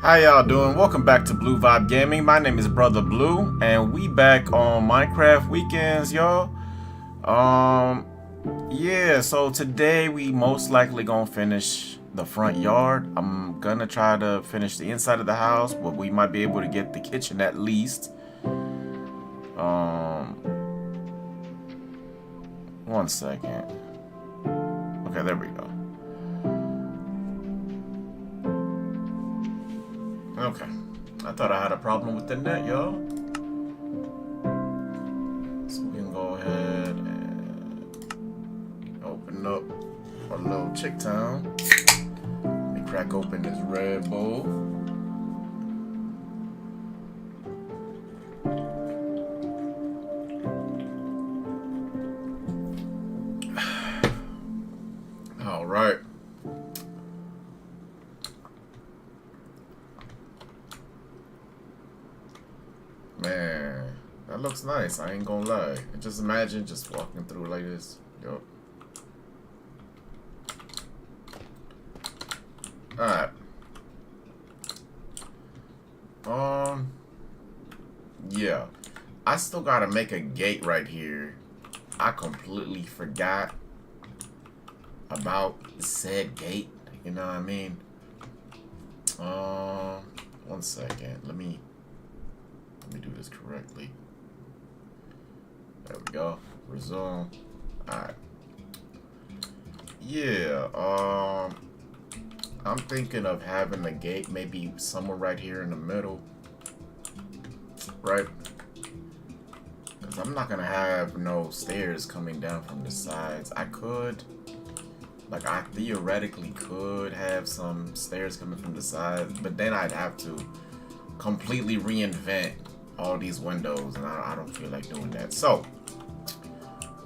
How y'all doing? Welcome back to Blue Vibe Gaming. My name is Brother Blue, and we back on Minecraft weekends, y'all. Yeah. So today we most likely gonna finish the front yard. I'm gonna try to finish the inside of the house, but we might be able to get the kitchen at least. One second. Okay, there we go. Okay. I thought I had a problem with the net, y'all. So we can go ahead and open up our little chick town. Let me crack open this Red Bull. All right. Man, that looks nice. I ain't gonna lie. Just imagine just walking through like this. Yup. Alright. Yeah. I still gotta make a gate right here. I completely forgot about said gate. You know what I mean? One second. Let me do this correctly. There we go. Resume. Alright. Yeah, I'm thinking of having the gate maybe somewhere right here in the middle. Right? Because I'm not gonna have no stairs coming down from the sides. I could, like, I theoretically could have some stairs coming from the sides, but then I'd have to completely reinvent all these windows, and I don't feel like doing that. So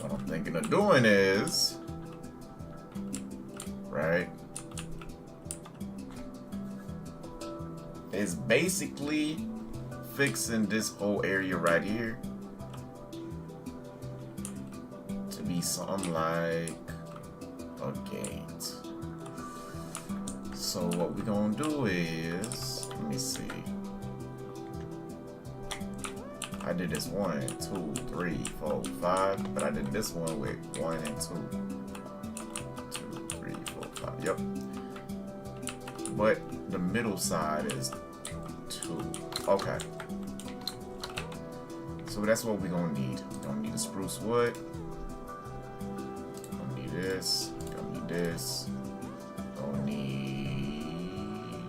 what I'm thinking of doing is, right, is basically fixing this whole area right here to be something like a gate. So what we're gonna do is, let me see. I did this 1, 2, 3, 4, 5, but I did this one with 1 and 2. 2, 3, 4, 5. Yep. But the middle side is 2. Okay. So that's what we're gonna need. We're gonna need a spruce wood. We're gonna need this. We're gonna need this. We're gonna need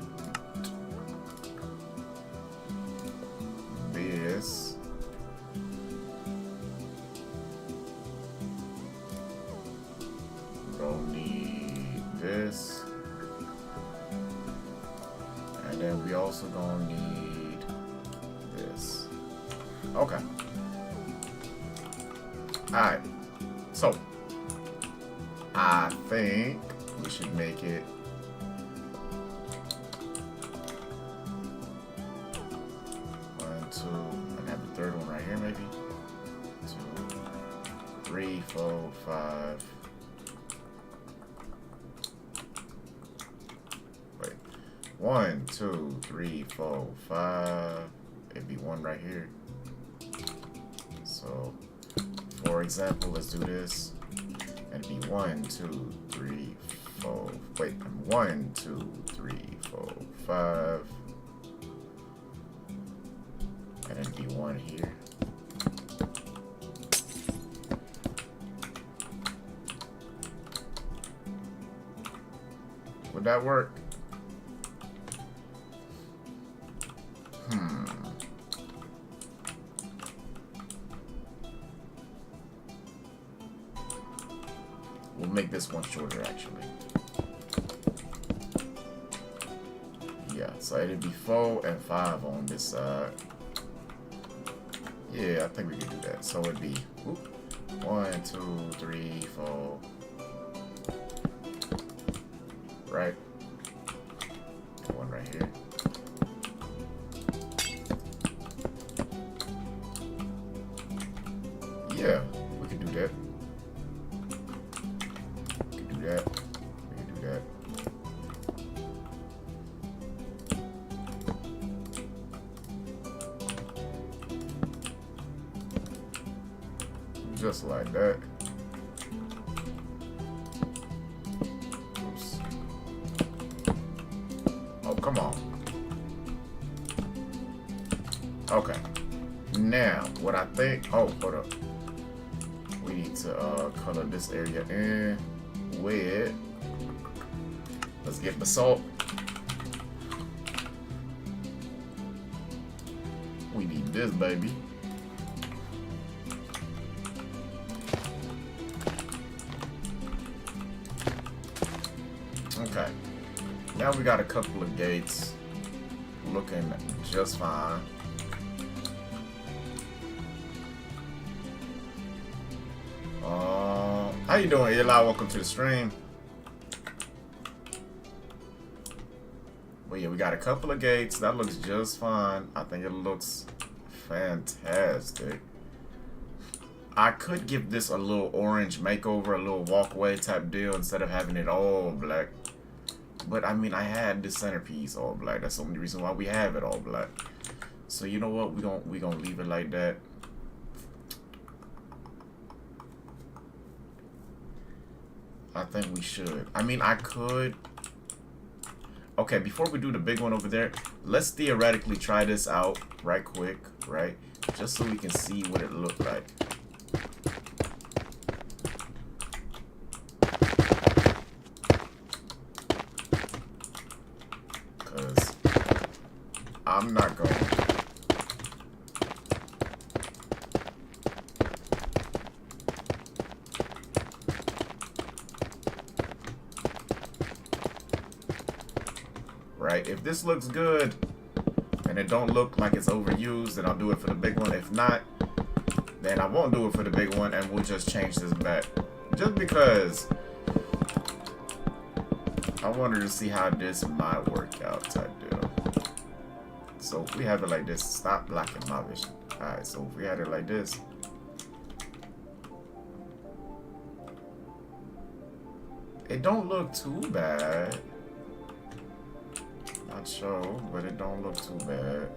this. Don't need this, and then we also gonna need this. Okay. Alright, so I think we should make it one, two, and have the third one right here, maybe 2, 3, 4, 5. 1, 2, 3, 4, 5. It'd be 1 right here. So, for example, let's do this. It'd be 1, 2, 3, 4. Wait, 1, 2, 3, 4, 5. And it'd be 1 here. Would that work? We'll make this one shorter, actually. Yeah, so it'd be 4 and 5 on this side. Yeah, I think we can do that. So it'd be 1, 2, 3, 4. Right? 1 right here. Yeah, we can do that. We can do that. We can do that. Just like that. Oops. Oh, come on. Okay. Now, what I think... Oh, hold up. We need to color this area in with... Let's get basalt. We need this, baby. Okay. Now we got a couple of gates looking just fine. How you doing, Eli? Welcome to the stream. But yeah, we got a couple of gates. That looks just fine. I think it looks fantastic. I could give this a little orange makeover, a little walkway type deal instead of having it all black. But I mean, I had this centerpiece all black. That's the only reason why we have it all black. So you know what? We gonna leave it like that. I think we should. I mean, I could. Okay, before we do the big one over there, let's theoretically try this out right quick, right? Just so we can see what it looked like. Because I'm not going to. Right? If this looks good and it don't look like it's overused, then I'll do it for the big one. If not, then I won't do it for the big one and we'll just change this back. Just because I wanted to see how this might work out type deal. So if we have it like this, stop blocking my vision. Alright, so if we had it like this, it don't look too bad. Not sure, but it don't look too bad.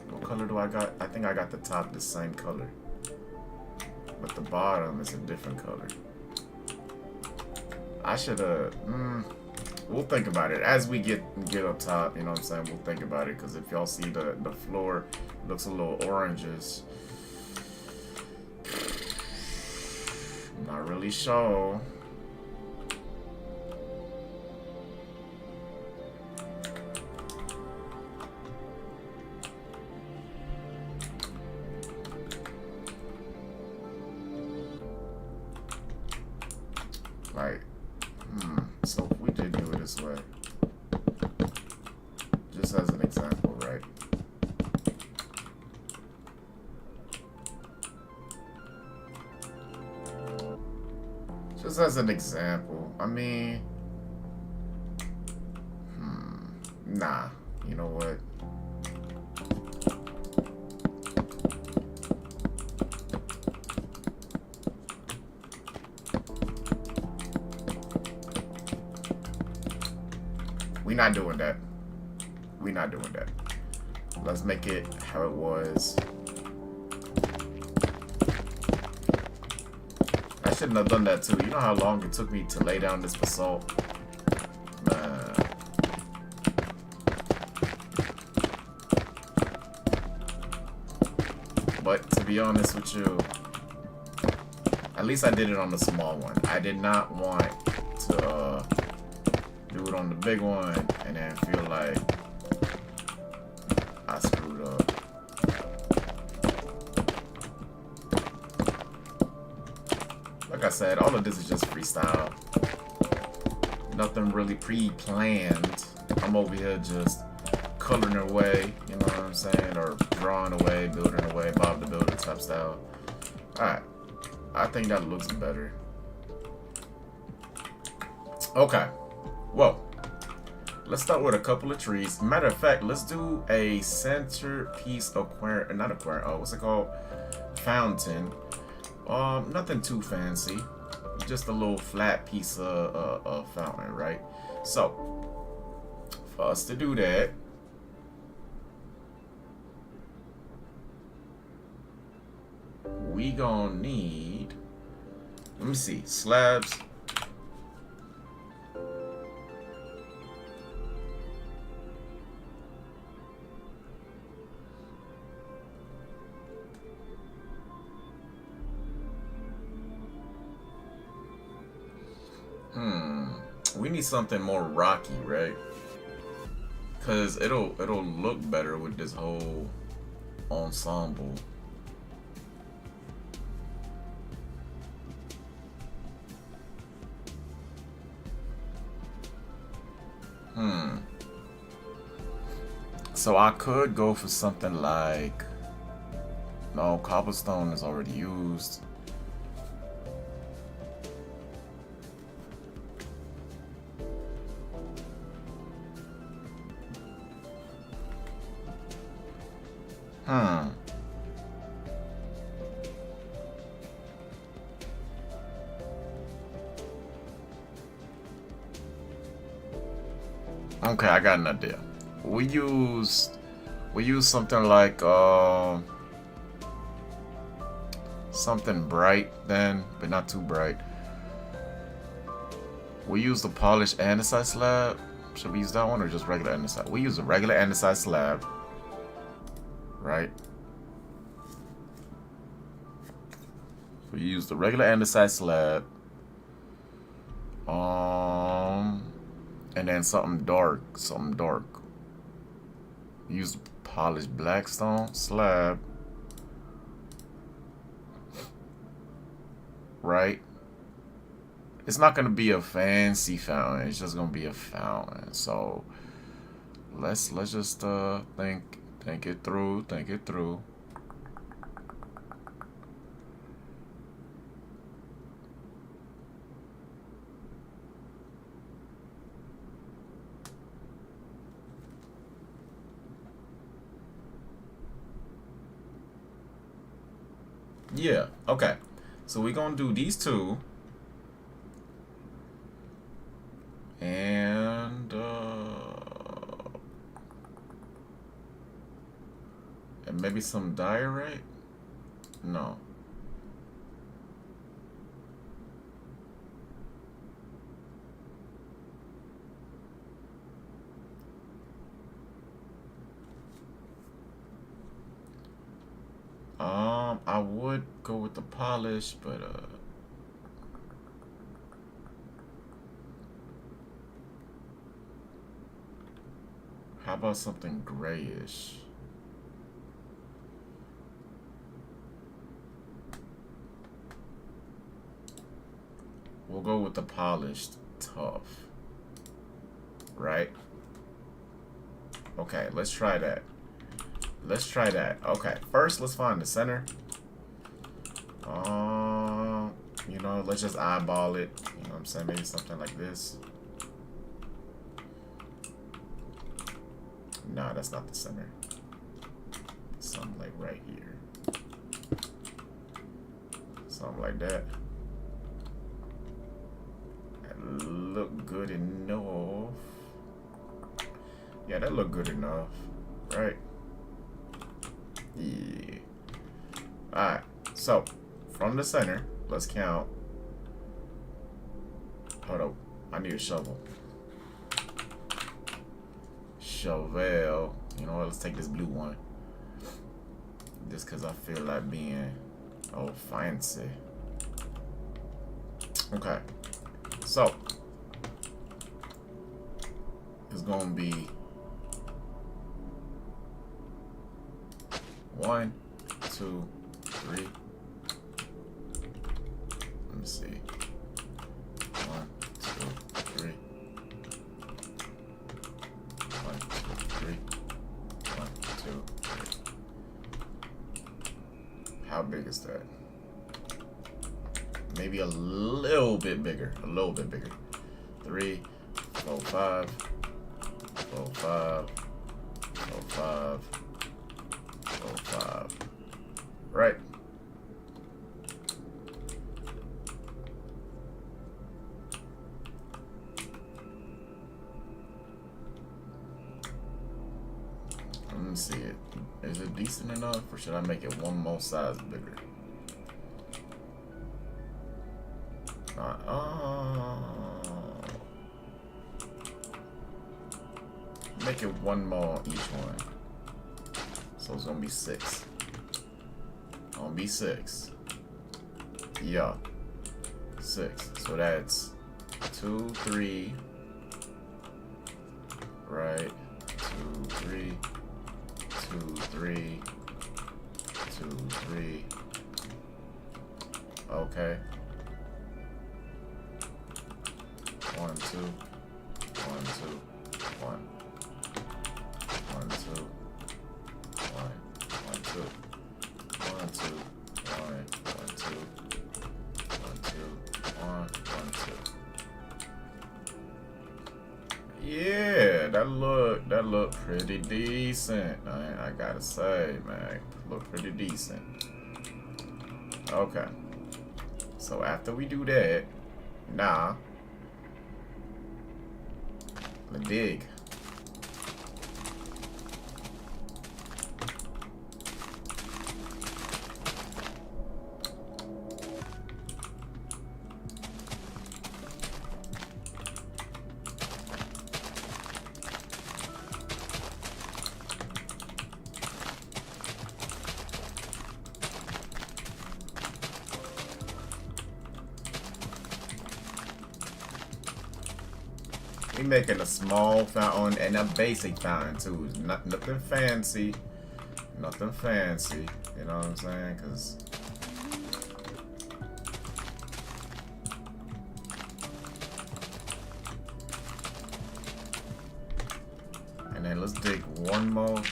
What color do I got? I think I got the top the same color, but the bottom is a different color. I should have. We'll think about it as we get up top. You know what I'm saying? We'll think about it because if y'all see the floor looks a little orangish. Not really sure. Like, so if we did do it this way, just as an example, right? Just as an example, I mean, nah, you know what? We're not doing that. We're not doing that. Let's make it how it was. I shouldn't have done that too. You know how long it took me to lay down this basalt? Man. But to be honest with you, at least I did it on the small one. I did not want to do it on the big one and then feel like I screwed up. Like I said, all of this is just freestyle. Nothing really pre-planned. I'm over here just coloring away, you know what I'm saying? Or drawing away, building away, Bob the Builder type style. Alright. I think that looks better. Okay. Well, let's start with a couple of trees. Matter of fact, let's do a centerpiece aquarium, not aquarium, what's it called? Fountain. Nothing too fancy. Just a little flat piece of fountain, right? So, for us to do that, we gonna need, let me see, slabs. We need something more rocky, right? Cause it'll look better with this whole ensemble. So I could go for something like, no, cobblestone is already used. Okay, I got an idea. We use something like something bright then, but not too bright. We use the polished andesite slab. Should we use that one or just regular andesite? We use a regular andesite slab, right? We use the regular andesite slab. And then something dark. Use polished blackstone slab. Right? It's not gonna be a fancy fountain. It's just gonna be a fountain. So let's just think it through. Yeah, okay. So we're gonna do these two. And maybe some diorite? No. I would go with the polish, but how about something grayish? We'll go with the polished tough. Right? Okay, let's try that. Okay, first let's find the center. You know, let's just eyeball it. You know what I'm saying? Maybe something like this. Nah, that's not the center. Something like right here. Something like that. That look good enough. Yeah, that look good enough. Right? Yeah. Alright, so from the center, let's count. Hold up, I need a shovel. Shovel. You know what? Let's take this blue one. Just because I feel like being fancy. Okay. So it's gonna be 1, 2, 3. Let me see. 1, 2, 3. 1, 2, 3. 1, 2, 3. How big is that? Maybe a little bit bigger. 3, 4, 5. 4, 5. 4, 5. 4, 5. Right. Let me see it. Is it decent enough, or should I make it one more size bigger? fine. Make it one more on each one. So it's gonna be 6. Gonna be 6. Yeah. 6. So that's 2, 3. Right. 2, 3. 2, 3. 2, 3. Okay. 1, 2. 1, 2. 1. 1, 2. 1. 1, 2. 1, 2. 1. 1, 2. 1, 2. 1, 1, 2. Yeah, that looked pretty decent. I gotta say, man, look pretty decent. Okay. So after we do that, now let's dig. We making a small fountain and a basic fountain too. Nothing fancy. Nothing fancy. You know what I'm saying? Cause and then let's dig one more.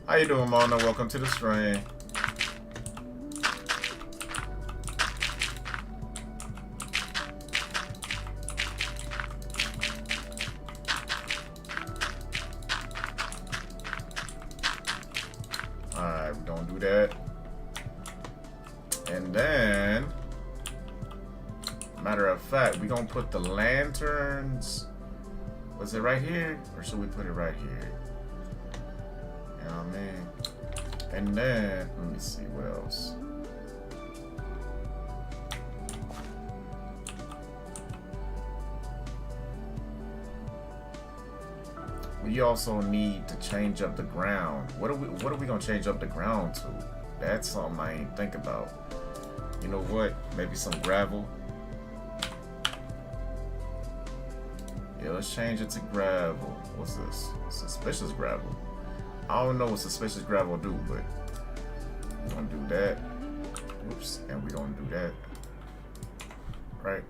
How you doing, Mona? Welcome to the stream. Alright, we don't do that. And then, matter of fact, we gonna put the lanterns. Was it right here? Or should we put it right here? You know what I mean? And then, let me see what else. We also need to change up the ground. What are we gonna change up the ground to? That's something I ain't think about. You know what? Maybe some gravel. Yeah, let's change it to gravel. What's this? Suspicious gravel. I don't know what suspicious gravel do, but we're gonna do that. Oops, and we're gonna do that. Right?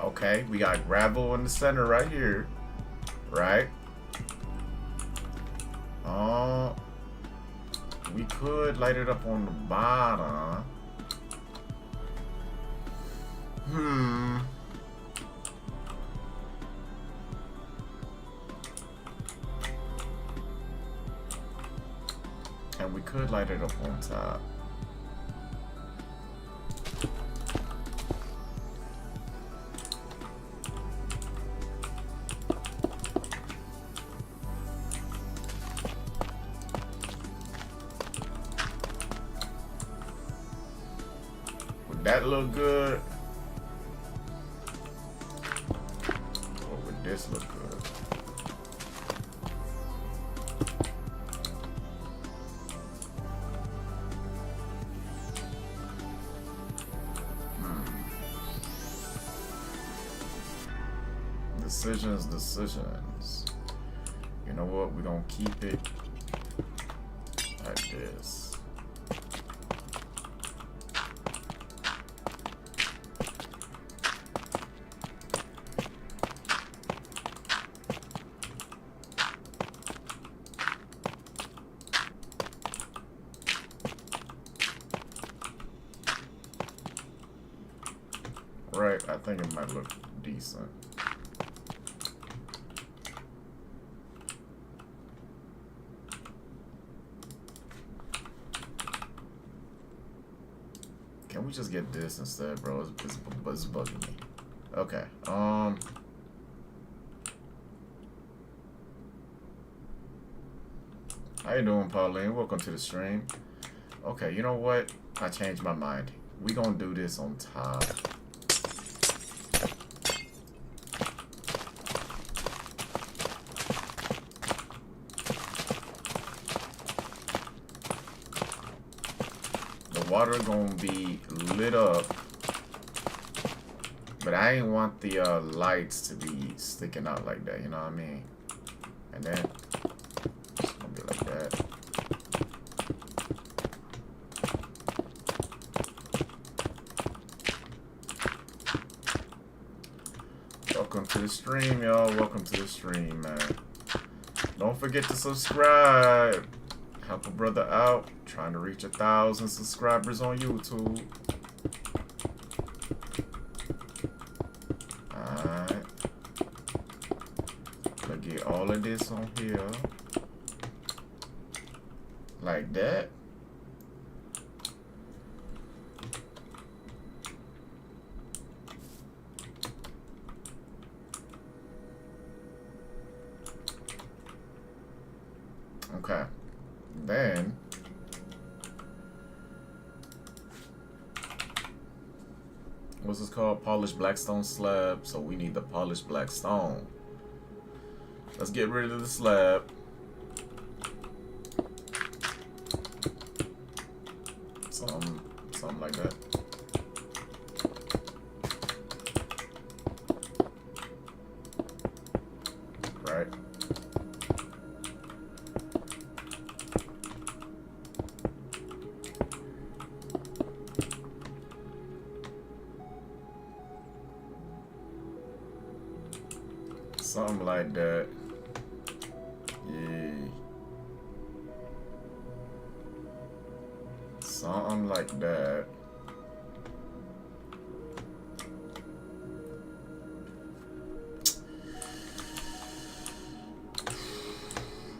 Okay, we got gravel in the center right here, right? We could light it up on the bottom. And we could light it up on top. That look good. What with this look good. Decisions. You know what? We're gonna keep it like this. Right, I think it might look decent. Can we just get this instead, bro? It's bugging me. Okay. How you doing, Pauline? Welcome to the stream. Okay, you know what? I changed my mind. We gonna do this on top. Water gonna be lit up, but I ain't want the lights to be sticking out like that, you know what I mean? And then it's gonna be like that. Welcome to the stream, y'all. Welcome to the stream, man. Don't forget to subscribe. Help a brother out. Trying to reach 1,000 subscribers on YouTube. Alright. Let's get all of this on here. Like that. Okay. Then what's this called? Polished black stone slab. So we need the polished black stone. Let's get rid of the slab. Something like that. Right. Something like that. Yeah. Something like that.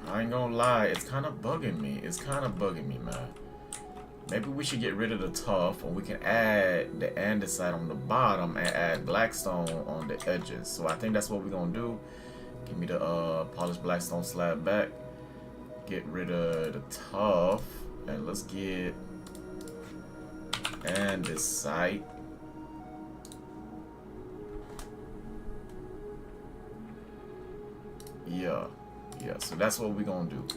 I ain't gonna lie, it's kind of bugging me. It's kind of bugging me, man. Maybe we should get rid of the tuff, or we can add the andesite on the bottom and add blackstone on the edges. So I think that's what we're gonna do. Give me the polished blackstone slab back. Get rid of the tuff, and let's get andesite. Yeah, so that's what we're gonna do.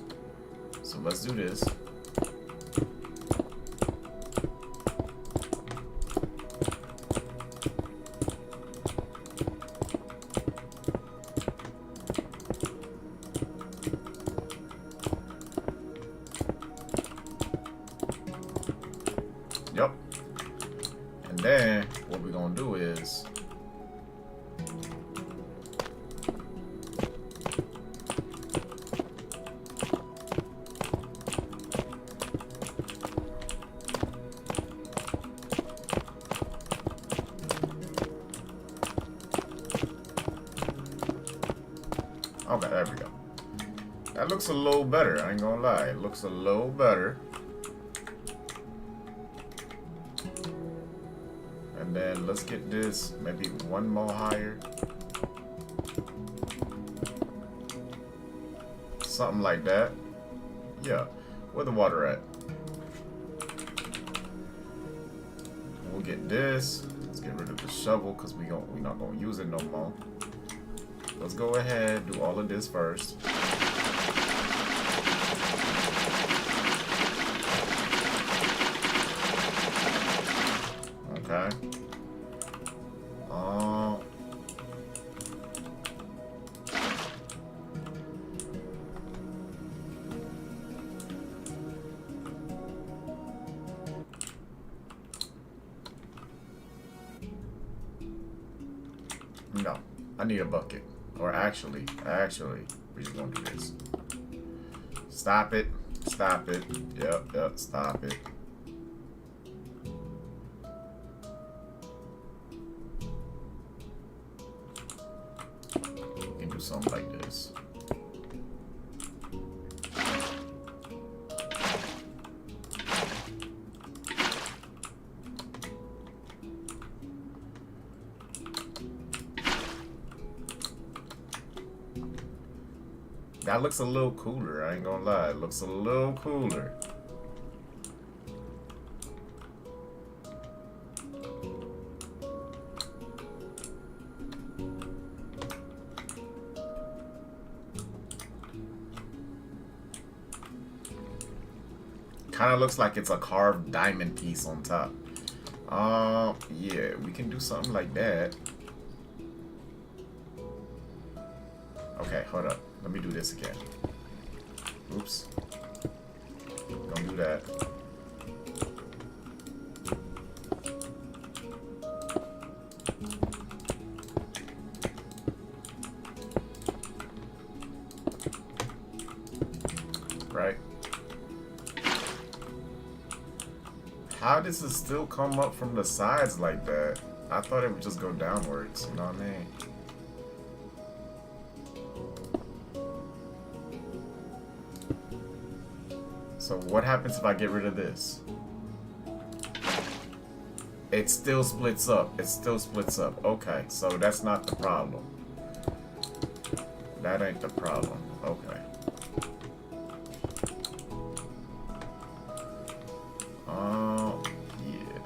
So let's do this. Yep. And then what we're gonna do is okay, there we go. That looks a little better, I ain't gonna lie. It looks a little better. And then let's get this maybe one more higher. Something like that. Yeah. Where the water at? We'll get this. Let's get rid of the shovel because we're not gonna use it no more. let's go ahead, do all of this first. Okay. No, I need a bucket. Or actually, we're just gonna do this. Stop it. Stop it. Yep, stop it. We can do something like this. That looks a little cooler, I ain't gonna lie. It looks a little cooler. Kind of looks like it's a carved diamond piece on top. Yeah, we can do something like that. Okay, hold up. Let me do this again. Oops. Don't do that. Right? How does it still come up from the sides like that? I thought it would just go downwards, you know what I mean? So what happens if I get rid of this? It still splits up. It still splits up. Okay, so that's not the problem. That ain't the problem. Okay. Yeah.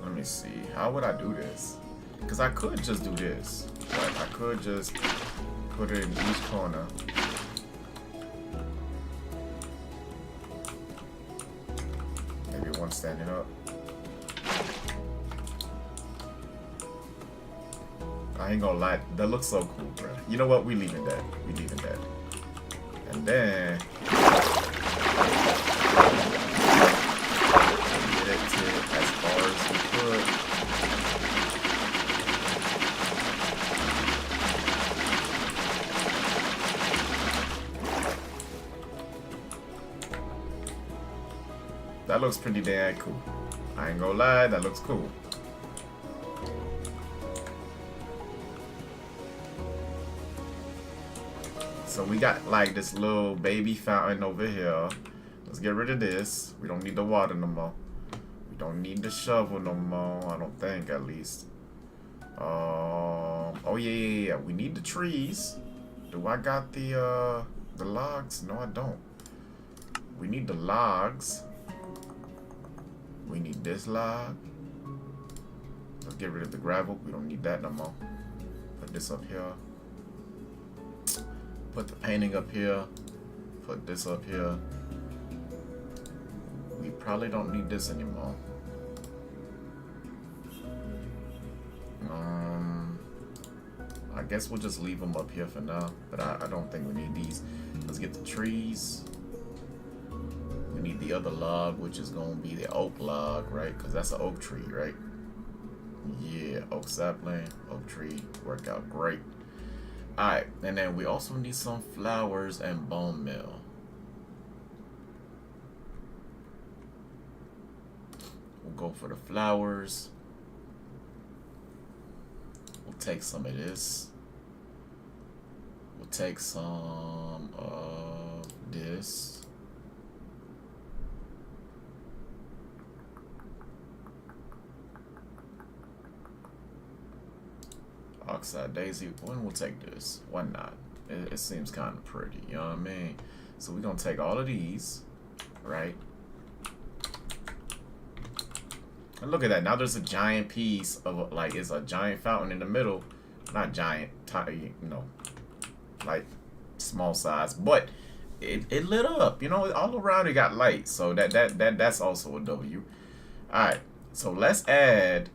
Let me see. How would I do this? Because I could just do this. Right? I could just put it in each corner. Maybe one standing up. I ain't gonna lie, that looks so cool, bro. You know what? We leaving that. We leaving that. And then get it to as far as we could. That looks pretty damn cool. I ain't gonna lie, that looks cool. So we got like this little baby fountain over here. Let's get rid of this. We don't need the water no more. We don't need the shovel no more. I don't think, at least. Oh yeah. We need the trees. Do I got the logs? No, I don't. We need the logs. We need this log. Let's get rid of the gravel. We don't need that no more. Put this up here. Put the painting up here. Put this up here. We probably don't need this anymore. I guess we'll just leave them up here for now. But I don't think we need these. Let's get the trees. We need the other log, which is going to be the oak log, right? Because that's an oak tree, right? Yeah, oak sapling, oak tree. Work out great. Alright, and then we also need some flowers and bone meal. We'll go for the flowers. We'll take some of this. We'll take some of this. Oxide daisy. When we'll take this? Why not? It seems kind of pretty, you know what I mean? So we're gonna take all of these, right? And look at that. Now there's a giant piece of, like, it's a giant fountain in the middle. Not giant, tiny, you know, like small size, but it lit up. You know, all around it got light. So that's also a W. All right. So let's add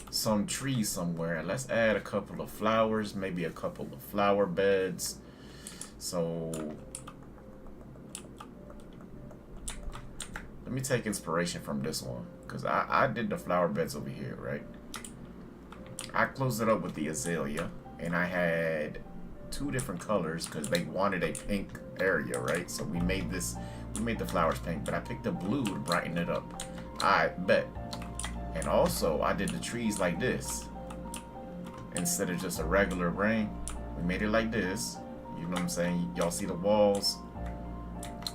some trees somewhere. Let's add a couple of flowers, maybe a couple of flower beds. So let me take inspiration from this one, because I did the flower beds over here, right? I closed it up with the azalea, and I had 2 different colors because they wanted a pink area, right? So we made the flowers pink, but I picked a blue to brighten it up. I bet. And also, I did the trees like this. Instead of just a regular rain, we made it like this. You know what I'm saying? Y'all see the walls?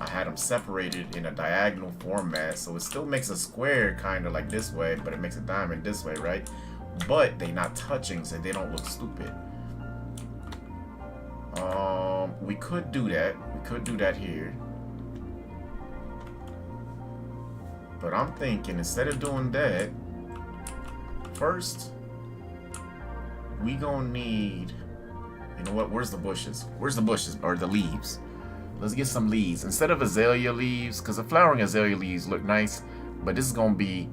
I had them separated in a diagonal format, so it still makes a square kind of like this way, but it makes a diamond this way, right? But they not touching, so they don't look stupid. We could do that. We could do that here. But I'm thinking, instead of doing that, first, we gonna need, you know what, where's the bushes? Where's the bushes, or the leaves? Let's get some leaves. Instead of azalea leaves, because the flowering azalea leaves look nice, but this is gonna be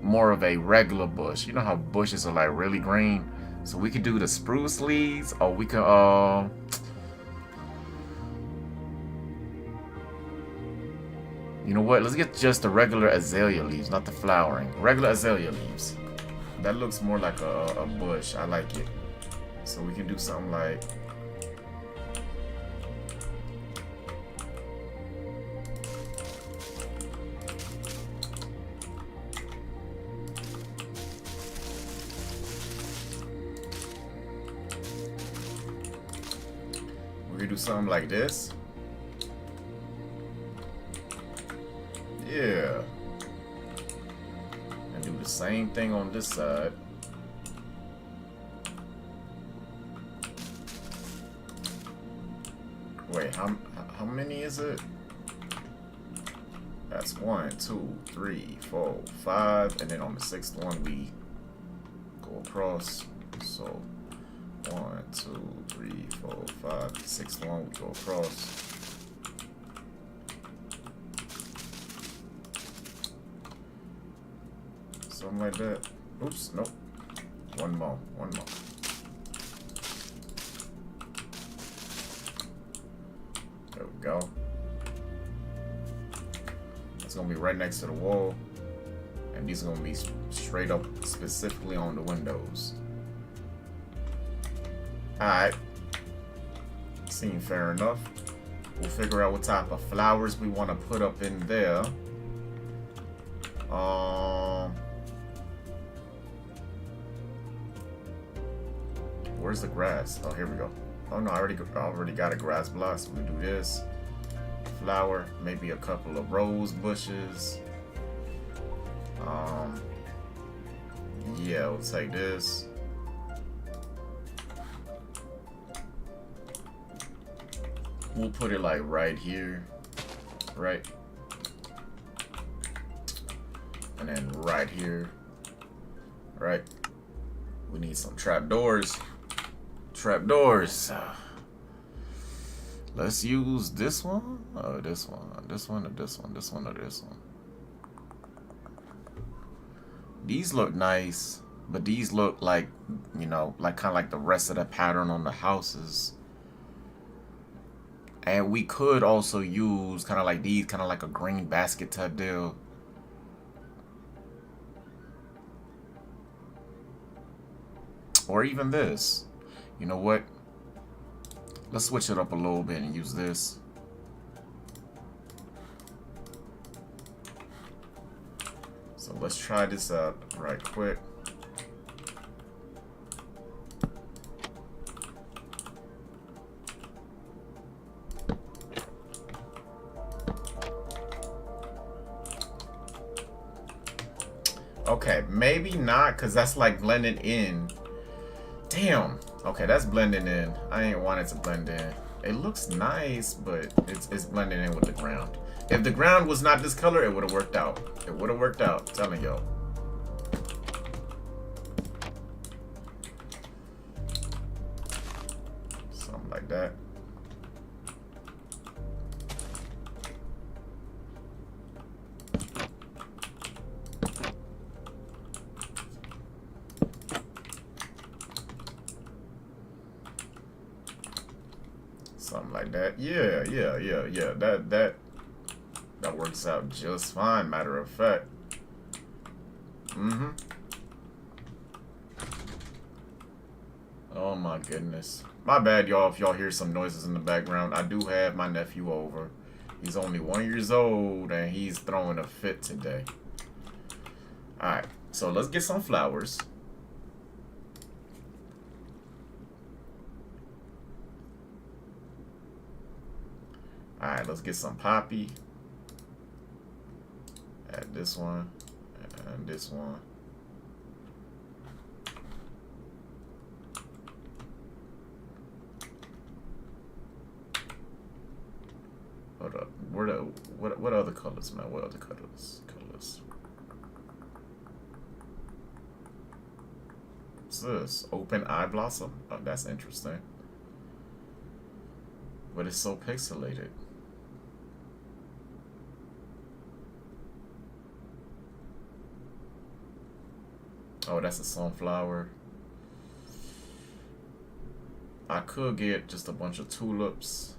more of a regular bush. You know how bushes are like really green? So we could do the spruce leaves, or we could, you know what? Let's get just the regular azalea leaves, not the flowering. Regular azalea leaves. That looks more like a bush. I like it. So we can do something like... we can do something like this. Yeah. And do the same thing on this side. Wait, how many is it? That's 1, 2, 3, 4, 5, and then on the 6th one we go across. So 1, 2, 3, 4, 5. 6th one we go across. Something like that. Oops, nope. One more. There we go. It's gonna be right next to the wall, and these are gonna be straight up specifically on the windows. Alright. Seems fair enough. We'll figure out what type of flowers we want to put up in there. Where's the grass? Oh, here we go. Oh no, I already got a grass block, so we do this. Flower, maybe a couple of rose bushes. Yeah, we'll take this. We'll put it like right here, right? And then right here, right? We need some trapdoors. Let's use this one, or this one, or this one, or this one, this one, or this one. These look nice, but these look like, you know, like kind of like the rest of the pattern on the houses. And we could also use kind of like these, kind of like a green basket type deal. Or even this. You know what? Let's switch it up a little bit and use this. So let's try this out right quick. Okay, maybe not, because that's like blending in. Damn. Okay, that's blending in. I ain't want it to blend in. It looks nice, but it's blending in with the ground. If the ground was not this color, it would have worked out. It would have worked out. I'm telling y'all. that. Something like that. Yeah. That works out just fine, matter of fact. Oh my goodness. My bad, y'all, if y'all hear some noises in the background. I do have my nephew over. He's only 1 year old and he's throwing a fit today. Alright, so let's get some flowers. Alright, let's get some poppy. Add this one and this one. Hold up. What other colors, man? What other colors? What's this? Open eye blossom? Oh, that's interesting. But it's so pixelated. Oh, that's a sunflower. I could get just a bunch of tulips.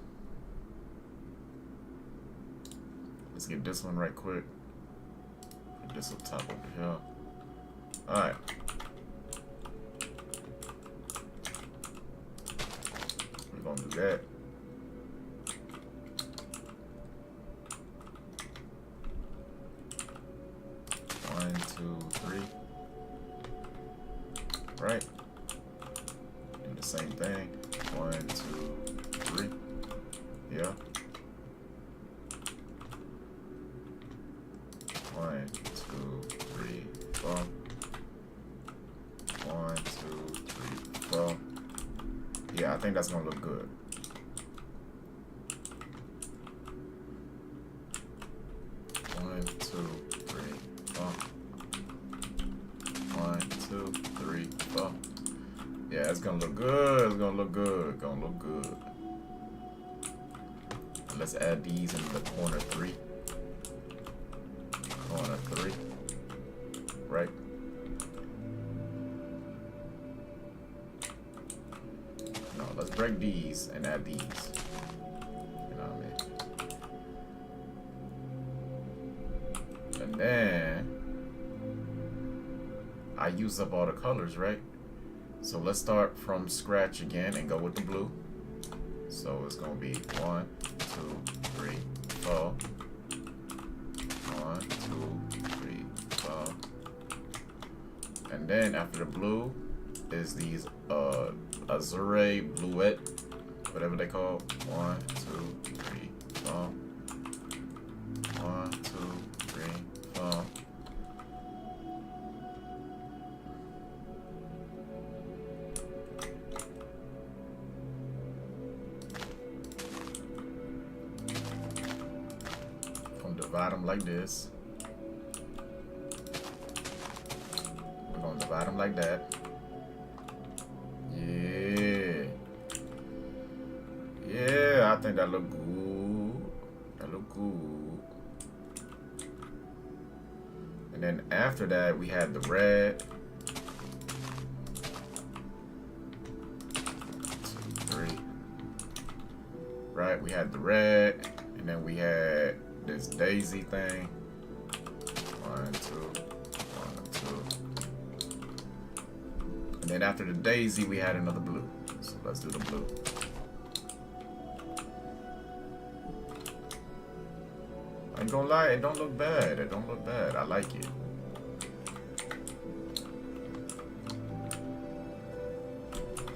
Let's get this one right quick. Put this on top over here. Alright. We're gonna do that. One, two, three. Right. Do the same thing. 1, 2, 3. Yeah. 1, 2, 3, 4. 1, 2, 3, 4. Yeah, I think that's gonna look good. One, two, three, four. 1, 2, 3, 4. Yeah, it's gonna look good. It's gonna look good. Gonna look good. Let's add these in the corner 3. Corner 3. Right. No, let's break these and add these. You know what I mean? And then I used up all the colors, right? So let's start from scratch again and go with the blue. So it's gonna be 1, 2, 3, 4. 1, 2, 3, 4. And then after the blue is these azure bluette, whatever they call. 1, 2, 3, 4. 1, 2, 3, 4. Divide them like this. We're gonna divide them like that. Yeah, I think that look good. That look good. And then after that, we had the red. 2, 3. Right, we had the red, and then we had this daisy thing. 1, 2, 1, 2. And then after the daisy, we had another blue. So let's do the blue. I ain't gonna lie, it don't look bad. It don't look bad. I like it.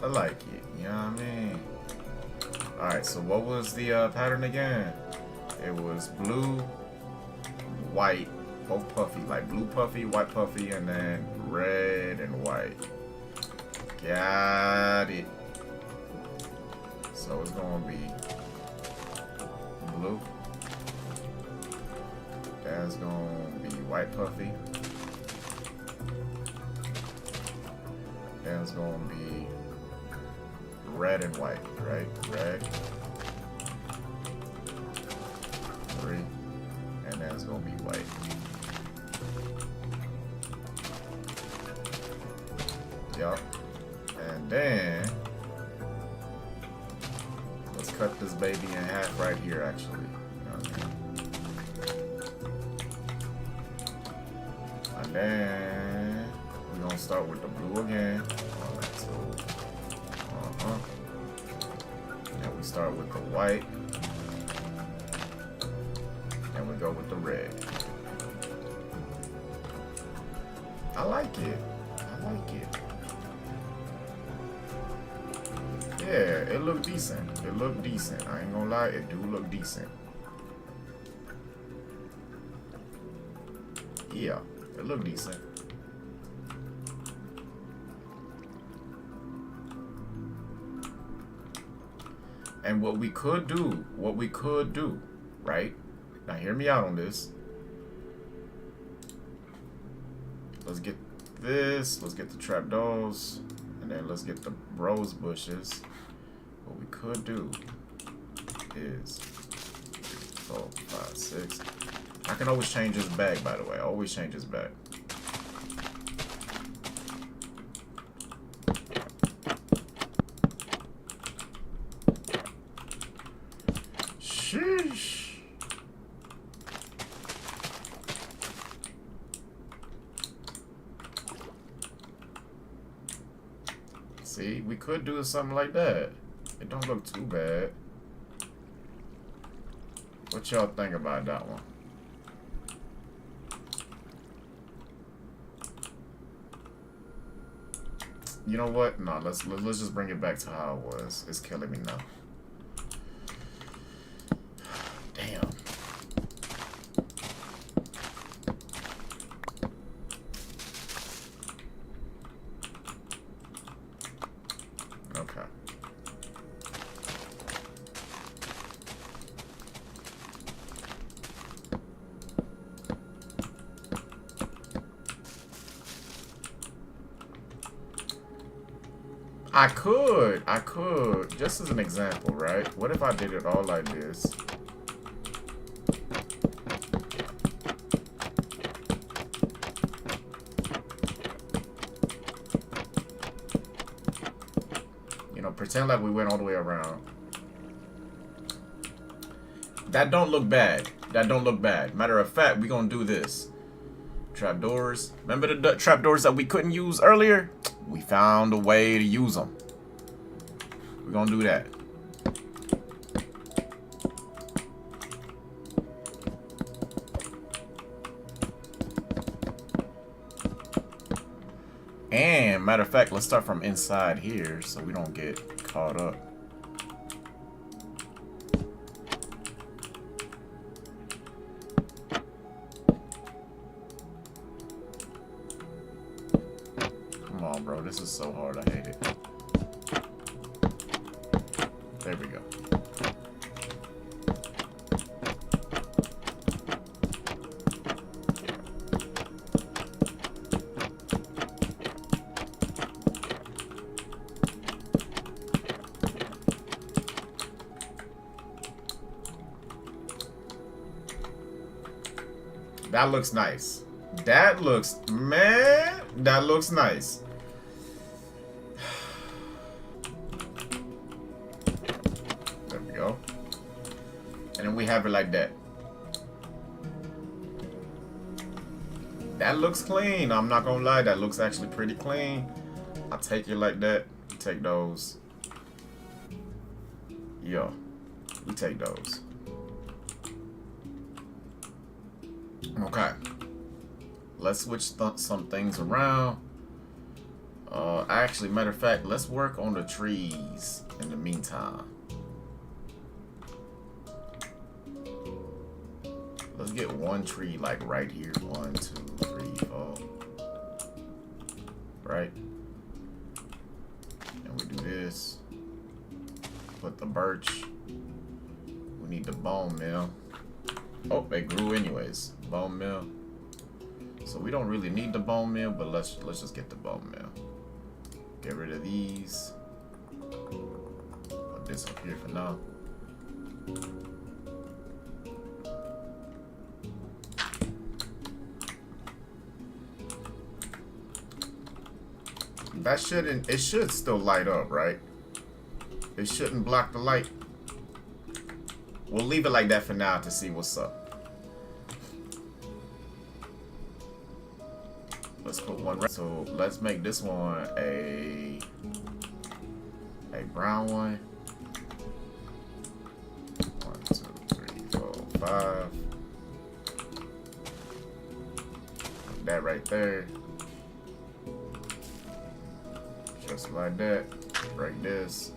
I like it. You know what I mean? Alright, so what was the pattern again? It was blue, white, both puffy, like blue puffy, white puffy, and then red and white. Got it. So it's gonna be blue. That's gonna be white puffy. That's gonna be red and white, right? Red, 3, and then it's gonna be white. Yup. And then let's cut this baby in half right here, actually. And then we're gonna start with the blue again. Alright, so and we start with the white. And we go with the red. I like it. I like it. Yeah, it looked decent. It looked decent. I ain't gonna lie, it do look decent. Yeah, it looked decent. And what we could do, right? Now hear me out on this. Let's get this, let's get the trapdoors, and then let's get the rose bushes. What we could do is 4, 5, 6. I can always change his bag, by the way. I always change his bag. Sheesh. See, we could do something like that. It don't look too bad. What y'all think about that one? You know what? No, let's just bring it back to how it was. It's killing me now. Damn. Okay. I could, just as an example, right? What if I did it all like this? You know, pretend like we went all the way around. That don't look bad. That don't look bad. Matter of fact, we gonna do this. Trapdoors. Remember the trapdoors that we couldn't use earlier? We found a way to use them. We're gonna do that. And matter of fact, let's start from inside here so we don't get caught up. Come on, bro. This is so hard. I hate it. There we go. That looks nice. That looks, man, that looks nice. There we go. And then we have it like that. That looks clean. I'm not gonna lie, that looks actually pretty clean. I'll take it like that. Take those. Yeah, we take those. Okay. Let's switch some things around. Actually, matter of fact, let's work on the trees in the meantime. Let's get one tree like right here. 1, 2, 3, 4. Right? And we do this. Put the birch. We need the bone meal. Oh, they grew anyways. Bone meal. So we don't really need the bone meal, but let's just get the bone meal. Get rid of these. this up here for now. That shouldn't, it should still light up, right? It shouldn't block the light. We'll leave it like that for now to see what's up. Let's put one right. So let's make this one a brown one. 1, 2, 3, 4, 5. Put that right there. Just like that. Break this.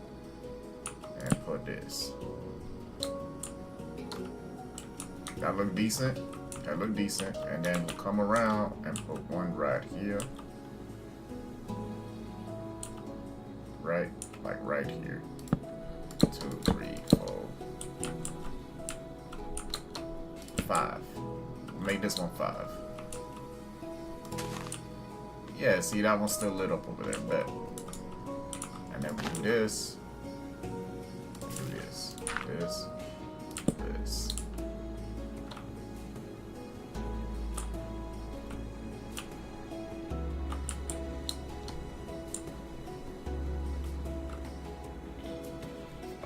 And put this. That look decent. That look decent. And then we'll come around and put one right here. Right, like right here. 2, 3, 4, 5. Make this one 5. Yeah, see, that one's still lit up over there. Bet. And then we do this. Do this. This. This.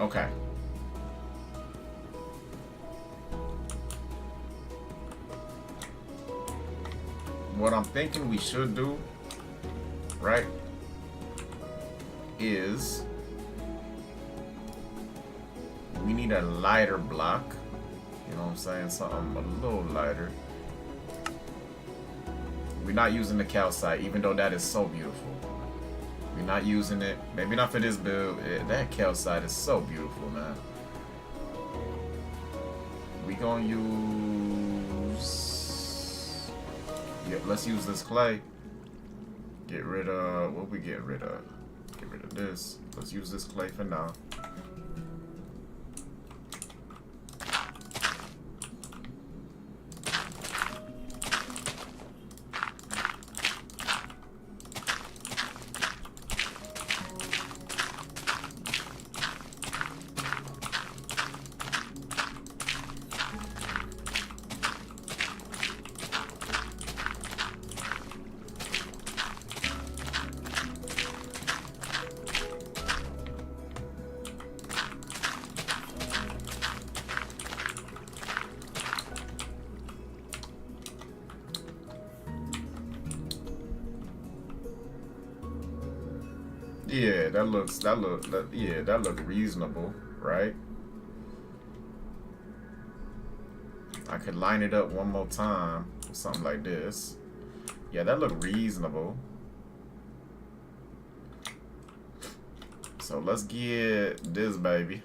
Okay. What I'm thinking we should do, right, is we need a lighter block. You know what I'm saying? Something a little lighter. We're not using the calcite, even though that is so beautiful. We're not using it. Maybe not for this build. That calcite is so beautiful, man. We gonna use... Yeah, let's use this clay. Get rid of... What we get rid of? Get rid of this. Let's use this clay for now. Yeah, that look reasonable, right? I could line it up one more time with something like this. Yeah, that look reasonable. So let's get this baby,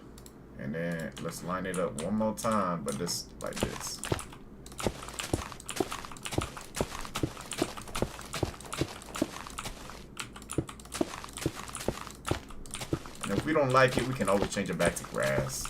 and then let's line it up one more time, but this like this. If we don't like it, we can always change it back to grass.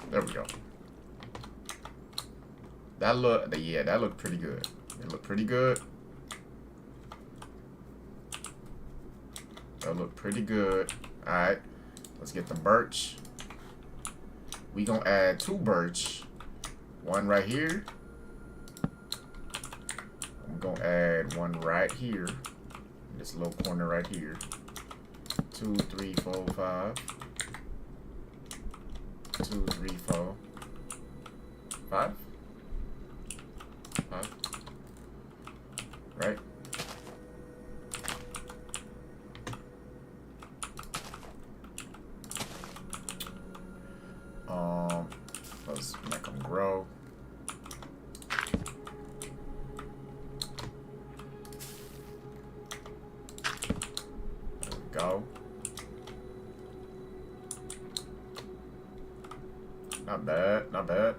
There we go. That look, yeah, that looked pretty good. It looked pretty good. That looked pretty good. All right, let's get the birch. We gonna add 2 birch. One right here. I'm gonna add one right here. In this little corner right here. 2, 3, 4, 5. 2, 3, 4, 5. 5. Right. Let's make them grow. There we go. Not bad, not bad.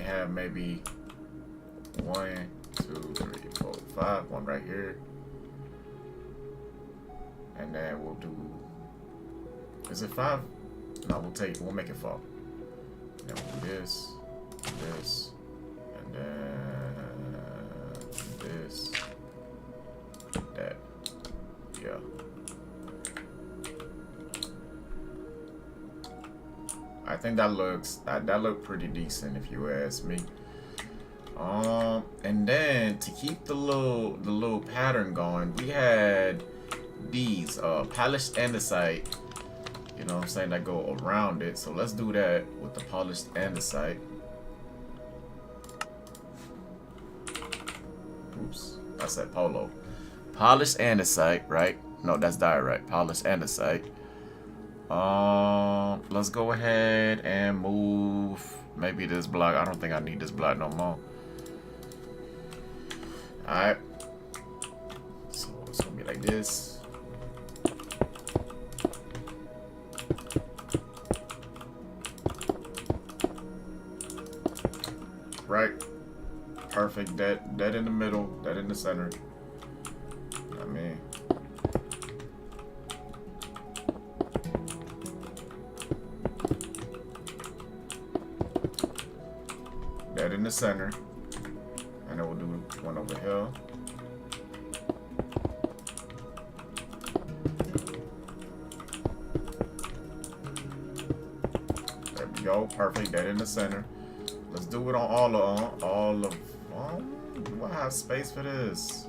have maybe 1, 2, 3, 4, 5. One right here. And then we'll do. Is it 5? No, we'll make it 4. And then we'll do this, this, and then this, that. Yeah. I think that looks that looked pretty decent if you ask me. And then to keep the little pattern going, we had these polished andesite, you know what I'm saying, that go around it. So let's do that with the polished andesite. Oops, I said polo. Polished andesite, right? No, that's diorite. Polished andesite. Let's go ahead and move maybe this block. I don't think I need this block no more. Alright. So it's gonna be like this. Right. Perfect. That in the middle. That in the center. I mean. That in the center. And then we'll do one over here. There we go. Perfect. That in the center. Let's do it on all of do I have space for this?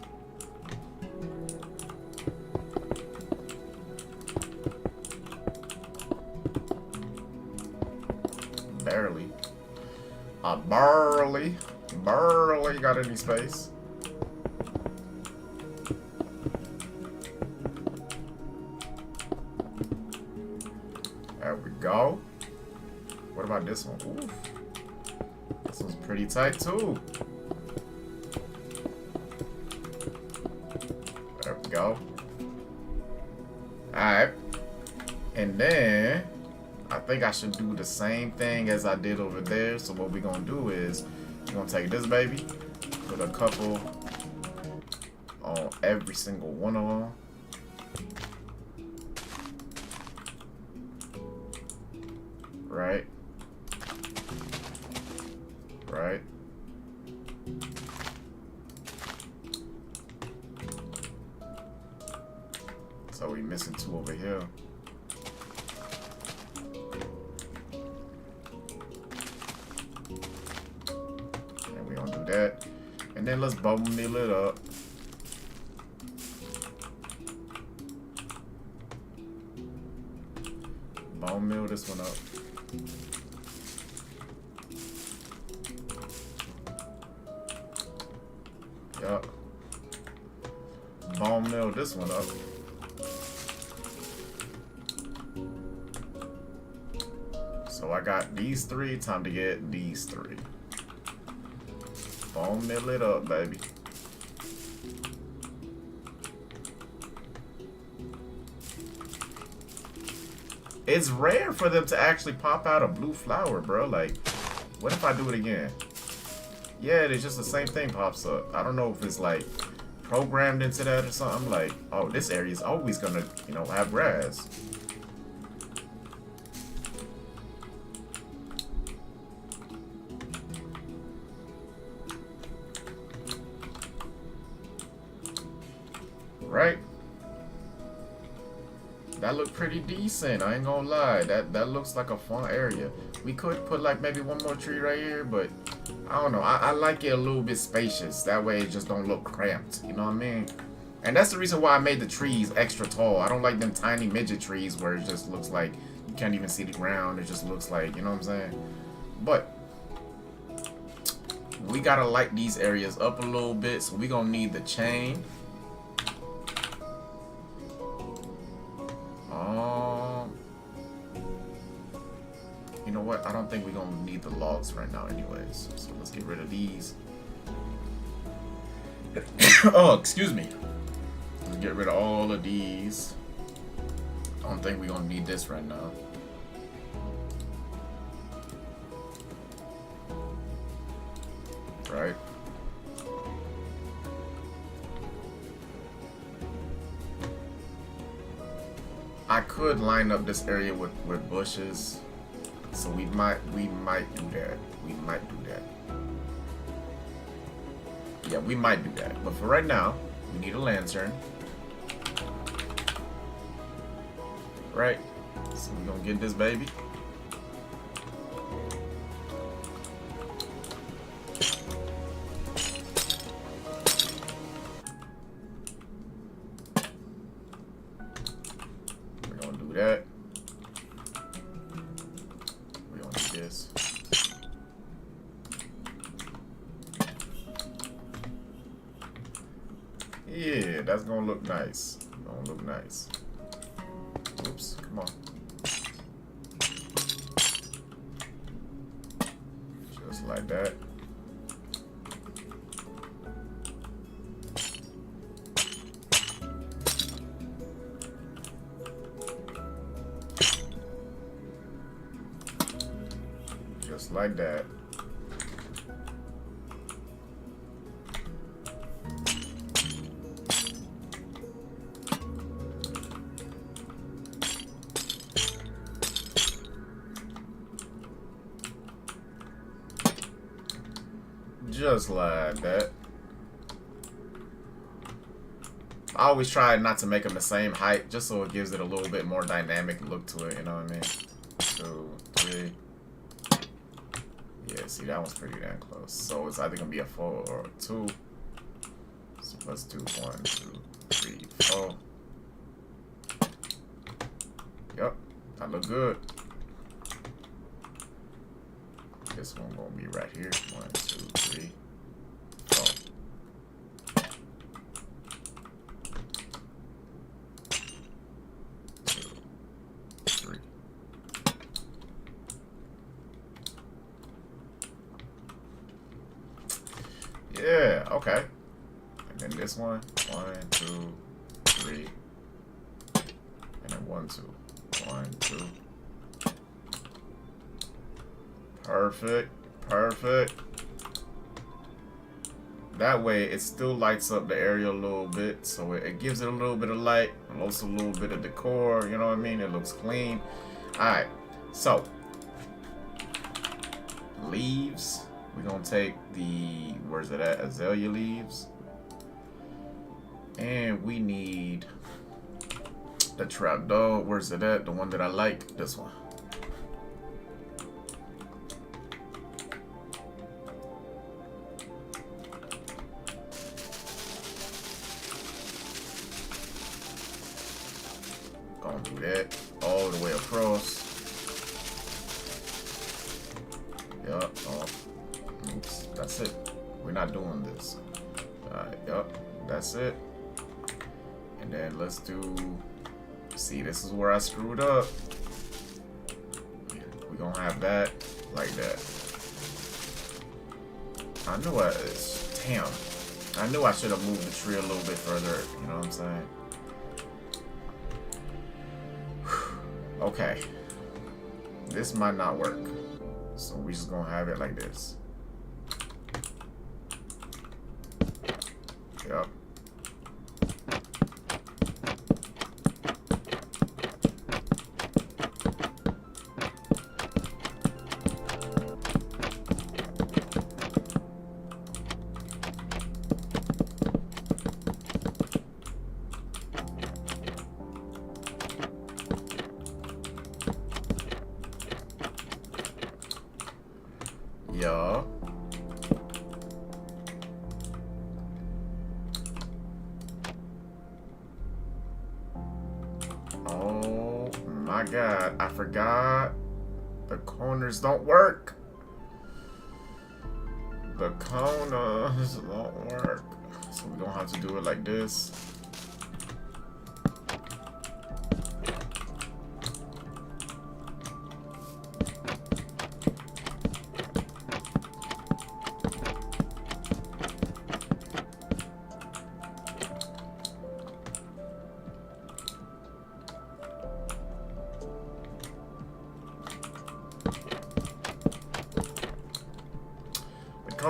Barely. I barely got any space. There we go. What about this one? Oof. This one's pretty tight too. There we go. Alright. And then I think I should do the same thing as I did over there. So what we're gonna do is we're gonna take this baby, put a couple on every single one of them. Right. Right. So we missing 2 over here. And we gonna do that. And then let's bubble mill it up. Bone mill this one up. Yup. Bone mill this one up. So I got these 3. Time to get these 3. Bone mill it up, baby. It's rare for them to actually pop out a blue flower, bro. Like, what if I do it again? Yeah, it's just the same thing pops up. I don't know if it's like programmed into that or something. Like, oh, this area is always gonna, you know, have grass. Right? That looked pretty decent, I ain't gonna lie. That looks like a fun area. We could put like maybe one more tree right here, but I don't know. I like it a little bit spacious. That way it just don't look cramped. You know what I mean? And that's the reason why I made the trees extra tall. I don't like them tiny midget trees where it just looks like you can't even see the ground. It just looks like, you know what I'm saying? But we gotta light these areas up a little bit. So we gonna need the chain. You know what? I don't think we're gonna need the logs right now anyways. So let's get rid of these. Oh, excuse me. Let's get rid of all of these. I don't think we're gonna need this right now. right? I could line up this area with bushes, so we might do that. We might do that. Yeah, we might do that. But for right now, we need a lantern. Right? So we're gonna get this baby. We're gonna do that. We're gonna do this. Yeah, that's gonna look nice. Gonna look nice. Oops, come on. Just like that. Just like that. Just like that. I always try not to make them the same height, just so it gives it a little bit more dynamic look to it, you know what I mean? 2, 3. Yeah, see, that one's pretty damn close. So it's either gonna be a 4 or a 2. So let's do 1, 2, 3, 4. Yep, that look good. This one gonna be right here. 1, 2, 3, 4. 2, 3. Yeah, okay. And then this one. 1, 2, 3. And then 1, 2. 1, 2. Perfect. Perfect. That way it still lights up the area a little bit, so it gives it a little bit of light and also a little bit of decor, you know what I mean? It looks clean. Alright, so leaves. We're gonna take the, where's it at? Azalea leaves. And we need the trapdoor. Where's it at? The one that I like. This one. Gonna do that all the way across. Yup. Oh. Oops. That's it. We're not doing this. Alright. Yup. That's it. And then let's do. See, this is where I screwed up. We're gonna have that like that. I knew damn. I knew I should have moved the tree a little bit further. You know what I'm saying? Okay. This might not work. So we're just gonna have it like this. Yep. Yeah. Oh my God, I forgot. The corners don't work. The corners don't work. So we're gonna have to do it like this.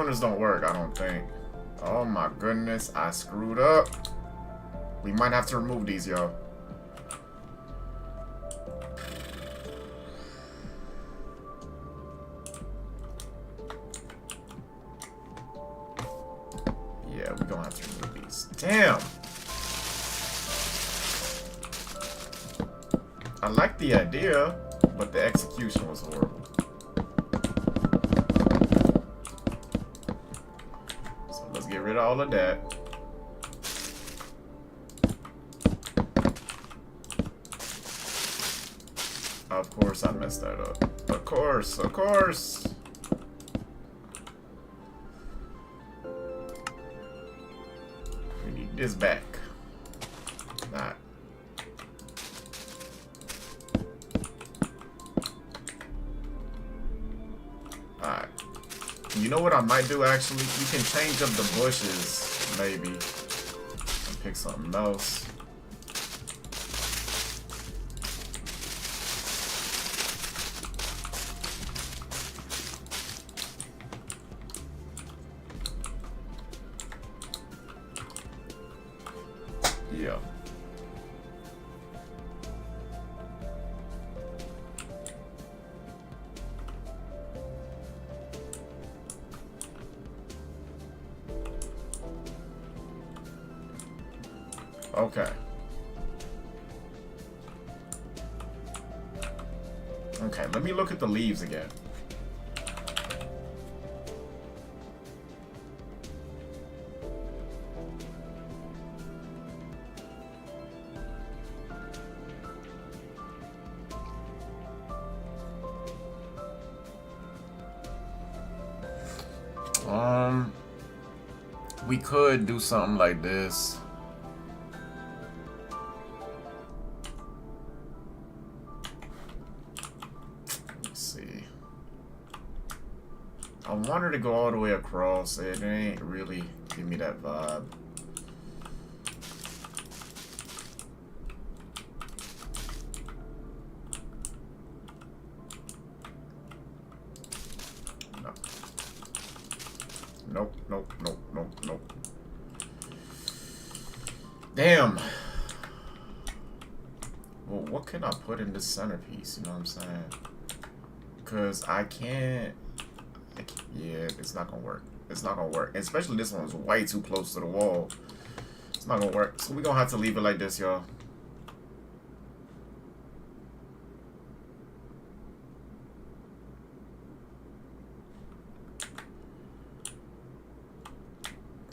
corners don't work, I don't think. Oh my goodness, I screwed up. We might have to remove these, yo. Yeah, we're gonna have to remove these. Damn! I like the idea, but the execution was horrible. So let's get rid of all of that. Of course I messed that up. Of course, of course. We need this back. Not. Alright. You know what I might do actually? We can change up the bushes, maybe. And pick something else. Yeah. Okay. Okay, let me look at the leaves again. We could do something like this. Let's see. I wanted to go all the way across. It ain't really give me that vibe. Nope, nope, nope, nope, nope. Damn. Well, what can I put in this centerpiece? You know what I'm saying? Because I can't. Yeah, it's not gonna work. It's not gonna work. Especially this one's way too close to the wall. It's not gonna work. So we're gonna have to leave it like this, y'all.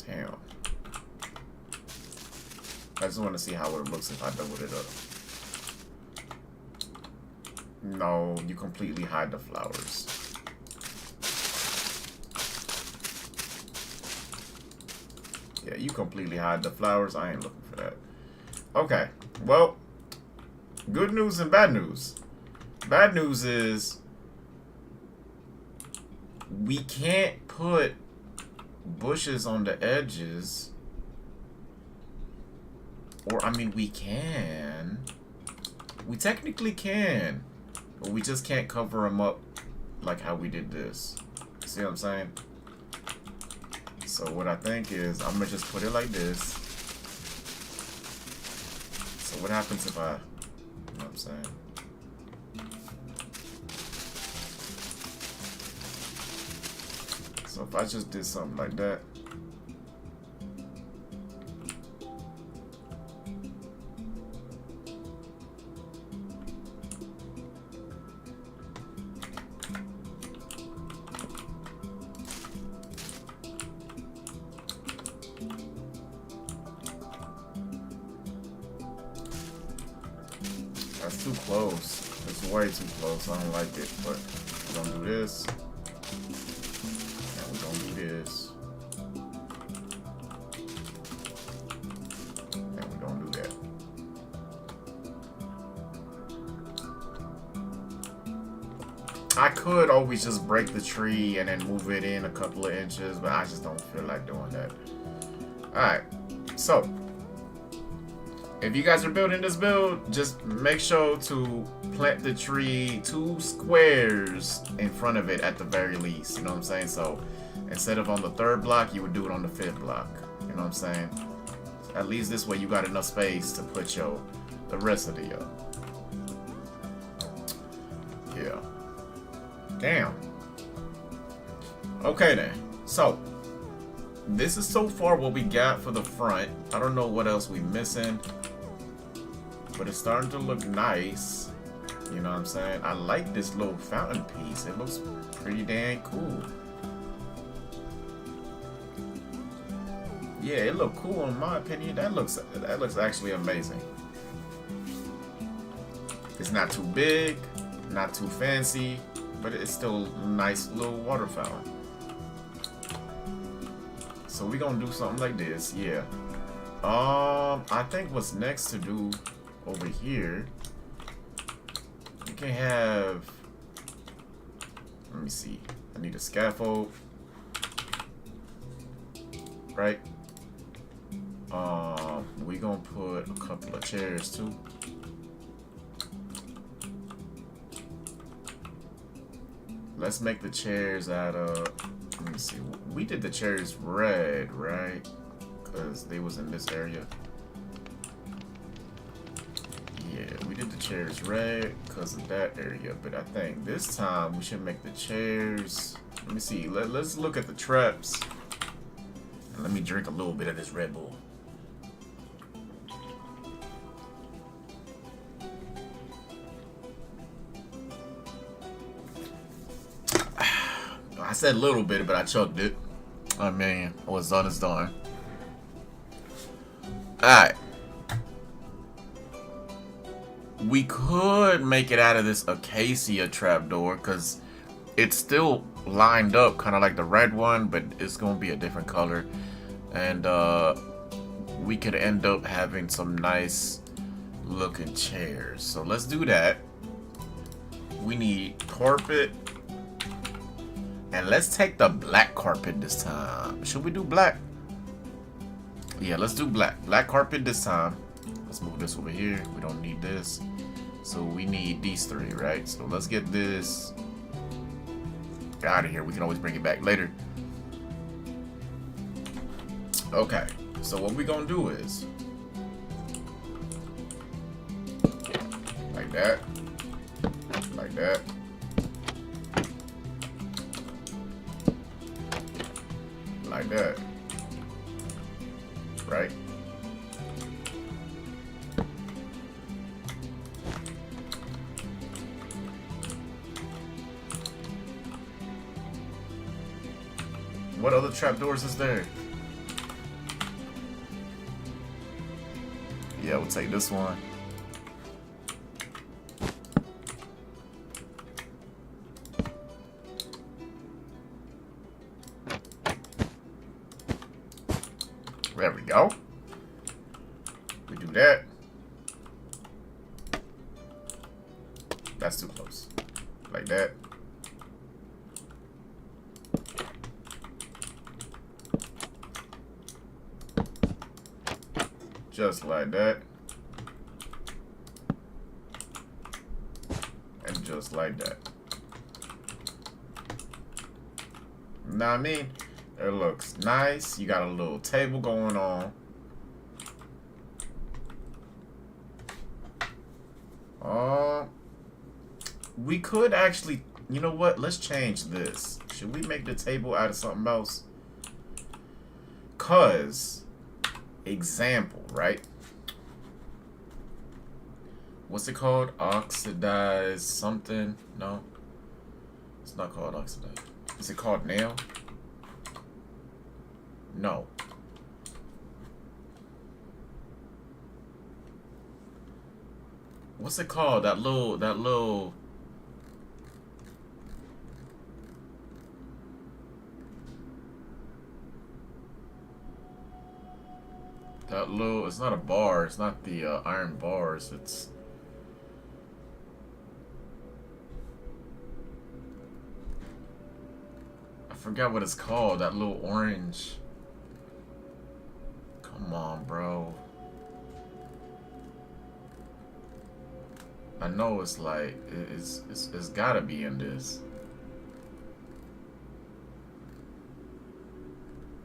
Damn. I just want to see how it looks if I doubled it up. No, you completely hide the flowers. Yeah, you completely hide the flowers. I ain't looking for that. Okay, well, good news and bad news. Bad news is we can't put bushes on the edges. Or, I mean, we can. We technically can. But we just can't cover them up like how we did this. See what I'm saying? So what I think is, I'm going to just put it like this. So what happens if I... You know what I'm saying? So if I just did something like that. That's too close. It's way too close. I don't like it. But we're gonna do this. And we're gonna do this. And we're gonna do that. I could always just break the tree and then move it in a couple of inches, but I just don't feel like doing that. Alright. So if you guys are building this build, just make sure to plant the tree 2 squares in front of it at the very least. You know what I'm saying? So Instead of on the 3rd block, you would do it on the 5th block. You know what I'm saying? At least this way you got enough space to put the rest of the yeah. Damn. Okay then. So this is so far what we got for the front. I don't know what else we missing, but it's starting to look nice. You know what I'm saying? I like this little fountain piece. It looks pretty dang cool. Yeah, it looked cool in my opinion. That looks actually amazing. It's not too big, not too fancy, but it's still a nice little water fountain. So we gonna do something like this, yeah. I think what's next to do over here, we can have, let me see, I need a scaffold, right? We gonna put a couple of chairs too. Let's make the chairs out of, let me see, we did the chairs red, right? Because they was in this area. Yeah, we did the chairs red because of that area, but I think this time we should make the chairs, let me see, let's look at the traps. And let me drink a little bit of this Red Bull. I said a little bit, but I chugged it. I mean, what's done is done. Alright. We could make it out of this acacia trapdoor, because it's still lined up, kind of like the red one, but it's going to be a different color. And we could end up having some nice looking chairs. So let's do that. We need carpet. And let's take the black carpet this time. Should we do black? Yeah, let's do black. Black carpet this time. Let's move this over here. We don't need this. So we need these 3, right? So let's get this out of here. We can always bring it back later. Okay. So what we're going to do is like that. Like that. Like that, right? What other trapdoors is there? Yeah, we'll take this one. There we go. We do that. That's too close. Like that. Just like that. And just like that. Know what I mean? It looks nice. You got a little table going on. We could actually, you know what? Let's change this. Should we make the table out of something else? Cause, example, right? What's it called? Oxidized something? No, it's not called oxidized. Is it called nail? No. What's it called? That little it's not a bar, it's not the iron bars, it's I forgot what it's called, that little orange. Come on, bro. I know it's like it's gotta be in this.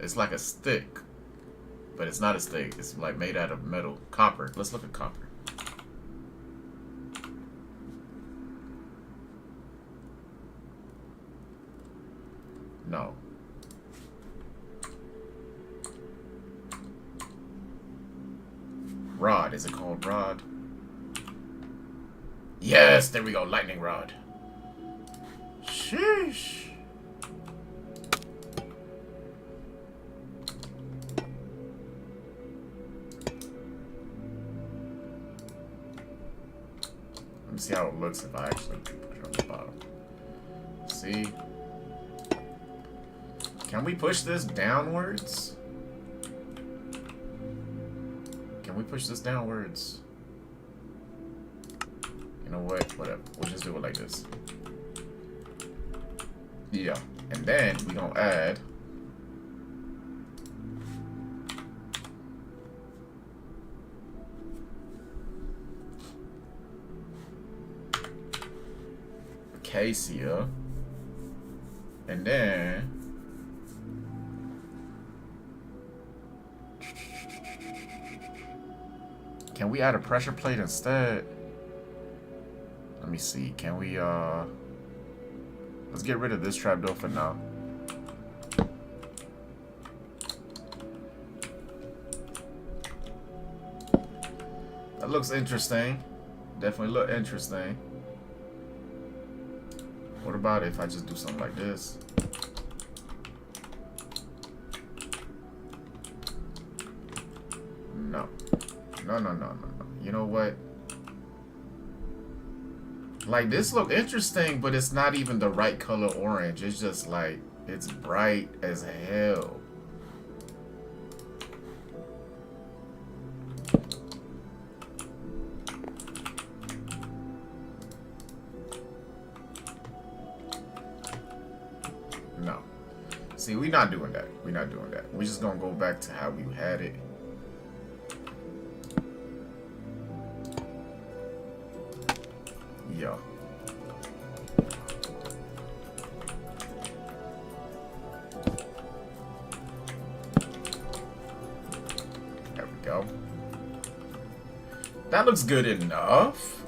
It's like a stick. But it's not a stick. It's like made out of metal. Copper. Let's look at copper. No. Rod. Is it called rod? Yes, there we go. Lightning rod. Sheesh. Let me see how it looks if I actually put it on the bottom. See? Can we push this downwards? Can we push this downwards? You know what? Whatever. We'll just do it like this. Yeah. And then we're gonna add acacia. And then can we add a pressure plate instead? Let me see. Can we let's get rid of this trapdoor for now. That looks interesting. Definitely look interesting. What about if I just do something like this? No. No. You know what? Like, this look interesting, but it's not even the right color orange. It's just like, it's bright as hell. No. See, we're not doing that. We're not doing that. We're just gonna go back to how we had it. Yeah. There we go. That looks good enough.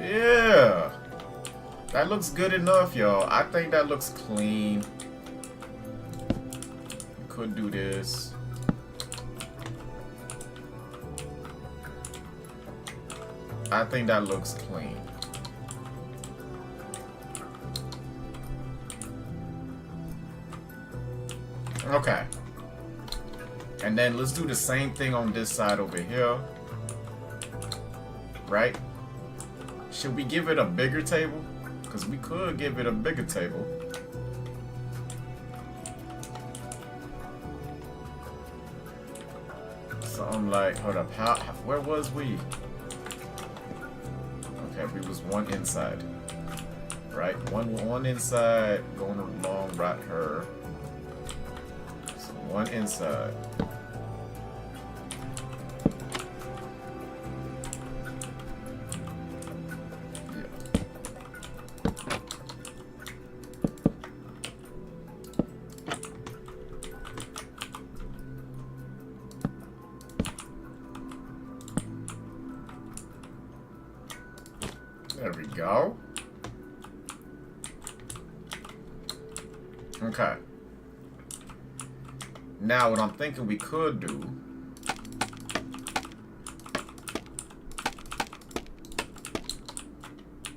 Yeah. That looks good enough, y'all. I think that looks clean. We could do this. I think that looks clean. Okay. And then let's do the same thing on this side over here. Right? Should we give it a bigger table? Because we could give it a bigger table. So I'm like, hold up, where was we? Okay, we was one inside. Right? One inside, going along right here. So one inside. There we go. Okay. Now what I'm thinking we could do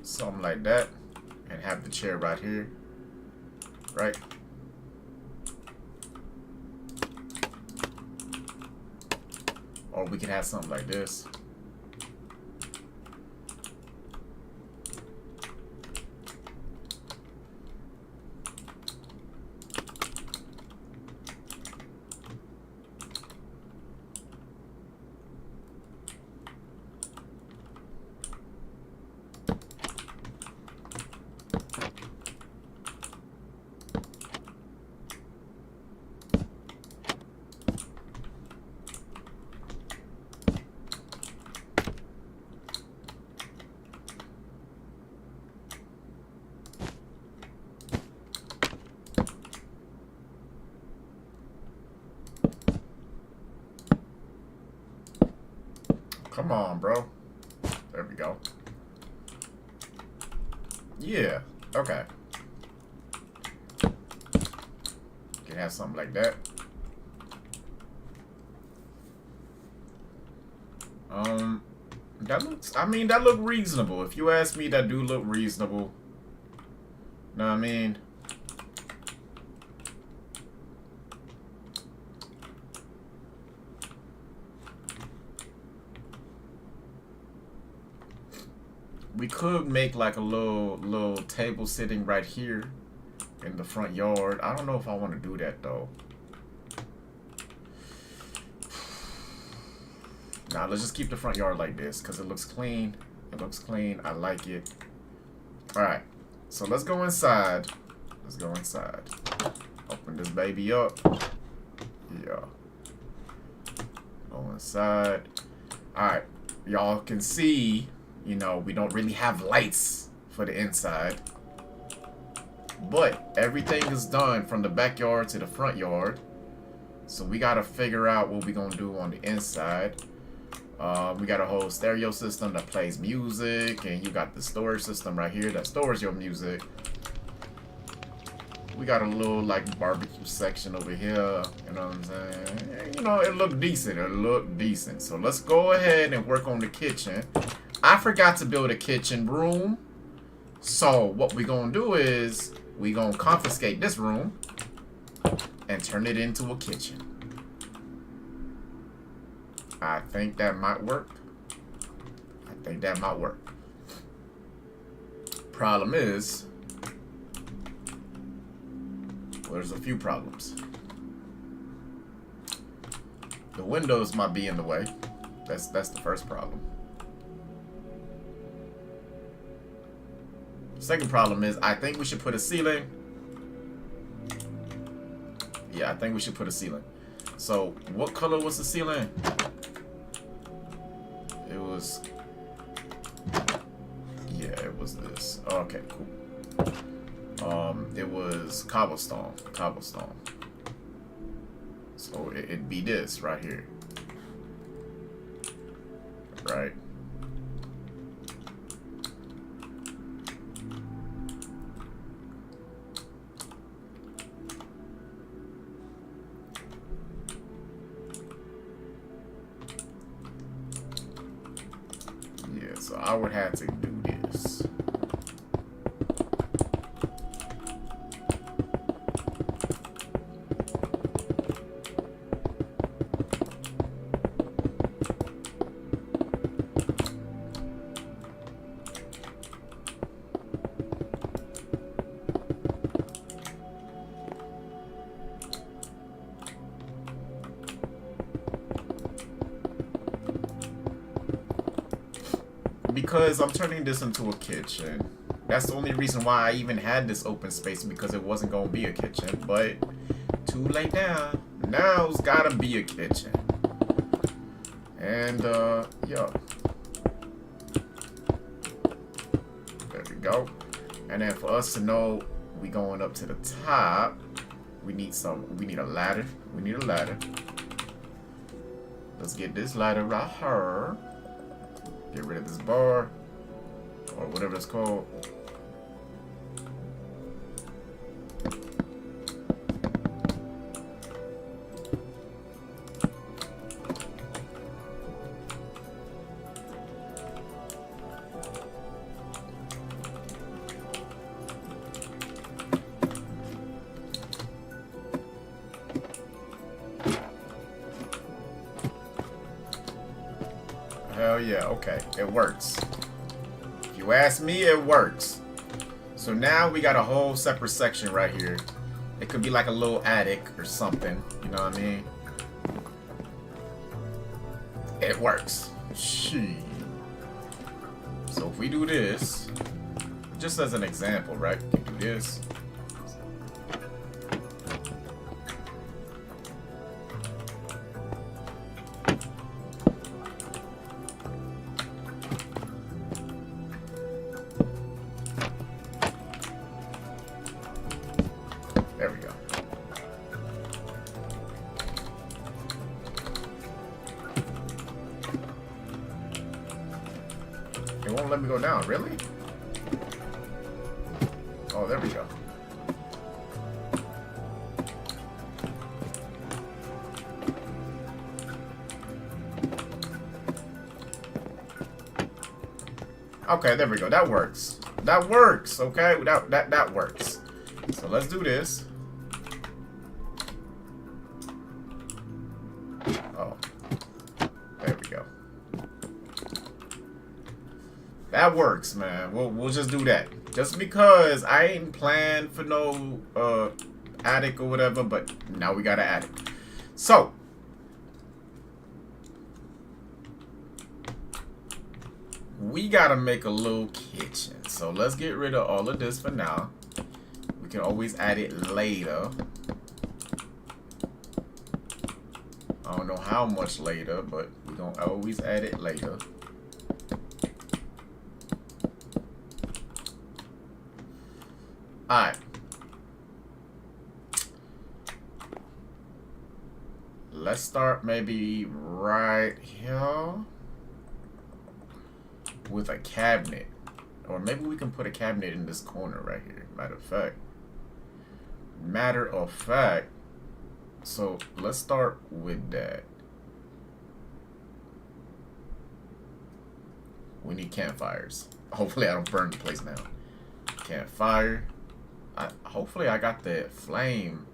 something like that and have the chair right here. Right? Or we could have something like this. Come on, bro. There we go. Yeah. Okay. Can have something like that. That looks, I mean, that look reasonable. If you ask me, that do look reasonable. Know what I mean? We could make like a little table sitting right here in the front yard. I don't know if I want to do that though. Nah, let's just keep the front yard like this because it looks clean. It looks clean. I like it. Alright. So let's go inside. Let's go inside. Open this baby up. Yeah. Go inside. Alright. Y'all can see, you know, we don't really have lights for the inside. But everything is done from the backyard to the front yard. So we got to figure out what we're going to do on the inside. We got a whole stereo system that plays music, and you got the storage system right here that stores your music. We got a little like barbecue section over here, you know what I'm saying? You know, it looked decent. It looked decent. So let's go ahead and work on the kitchen. I forgot to build a kitchen room. So what we're gonna do is we're gonna confiscate this room and turn it into a kitchen. I think that might work. I think that might work. Problem is, well, there's a few problems. The windows might be in the way. That's the first problem. Second problem is I think we should put a ceiling. Yeah, I think we should put a ceiling. So, what color was the ceiling? It was... yeah, it was this. Okay, cool. It was cobblestone. Cobblestone. So, it'd be this right here. Right? So I would have to do this. Because I'm turning this into a kitchen. That's the only reason why I even had this open space, because it wasn't going to be a kitchen. But too late now. Now it's got to be a kitchen. And, yeah. There we go. And then for us to know we going up to the top, we need a ladder. We need a ladder. Let's get this ladder right here. Get rid of this bar, or whatever it's called. Hell yeah, okay, it works. If you ask me, it works. So now we got a whole separate section right here. It could be like a little attic or something, you know what I mean? It works. Shit. So if we do this, just as an example, right? We can do this. There we go. won't let me go down. Really? Oh, there we go. Okay, there we go. That works. That works. Okay, that works. So let's do this. Oh, there we go. That works, man. We'll just do that. Just because I ain't planned for no attic or whatever, but now we got an attic. So we gotta make a little kitchen. So let's get rid of all of this for now. We can always add it later. I don't know how much later, but we're gonna always add it later. Alright. Let's start maybe right here with a cabinet. Or maybe we can put a cabinet in this corner right here. Matter of fact. So let's start with that. We need campfires. Hopefully I don't burn the place down. Campfire. Hopefully I got that flame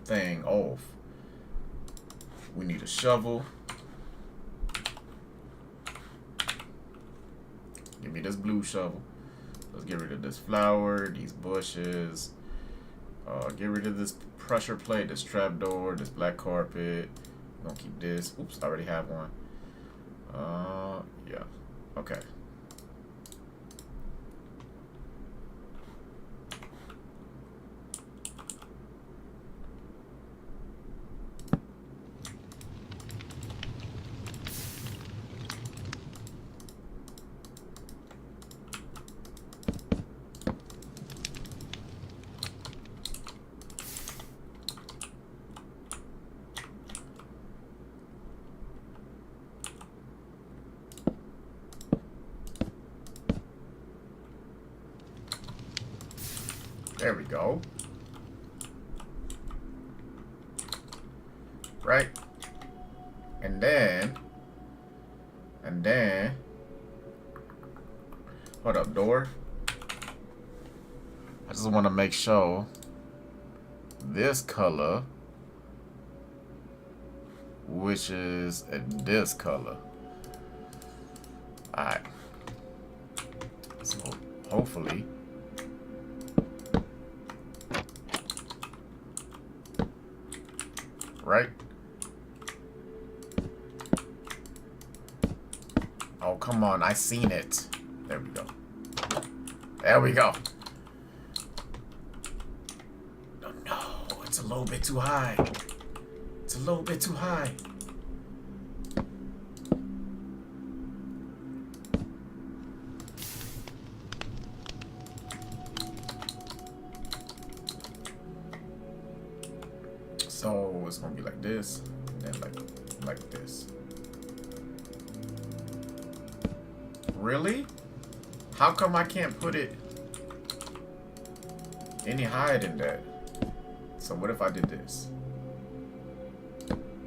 thing off. We need a shovel. Give me this blue shovel. Let's get rid of this flower, these bushes. Get rid of this pressure plate, this trapdoor, this black carpet. We're gonna keep this. Oops, I already have one. Yeah. Okay. There we go. Right. And then hold up, door. I just want to make sure this color, which is this color. Alright. So hopefully right? Oh, come on. I seen it. There we go. There we go. No, no. It's a little bit too high. It's a little bit too high. So it's gonna be like this, and then like this. Really? How come I can't put it any higher than that? So what if I did this?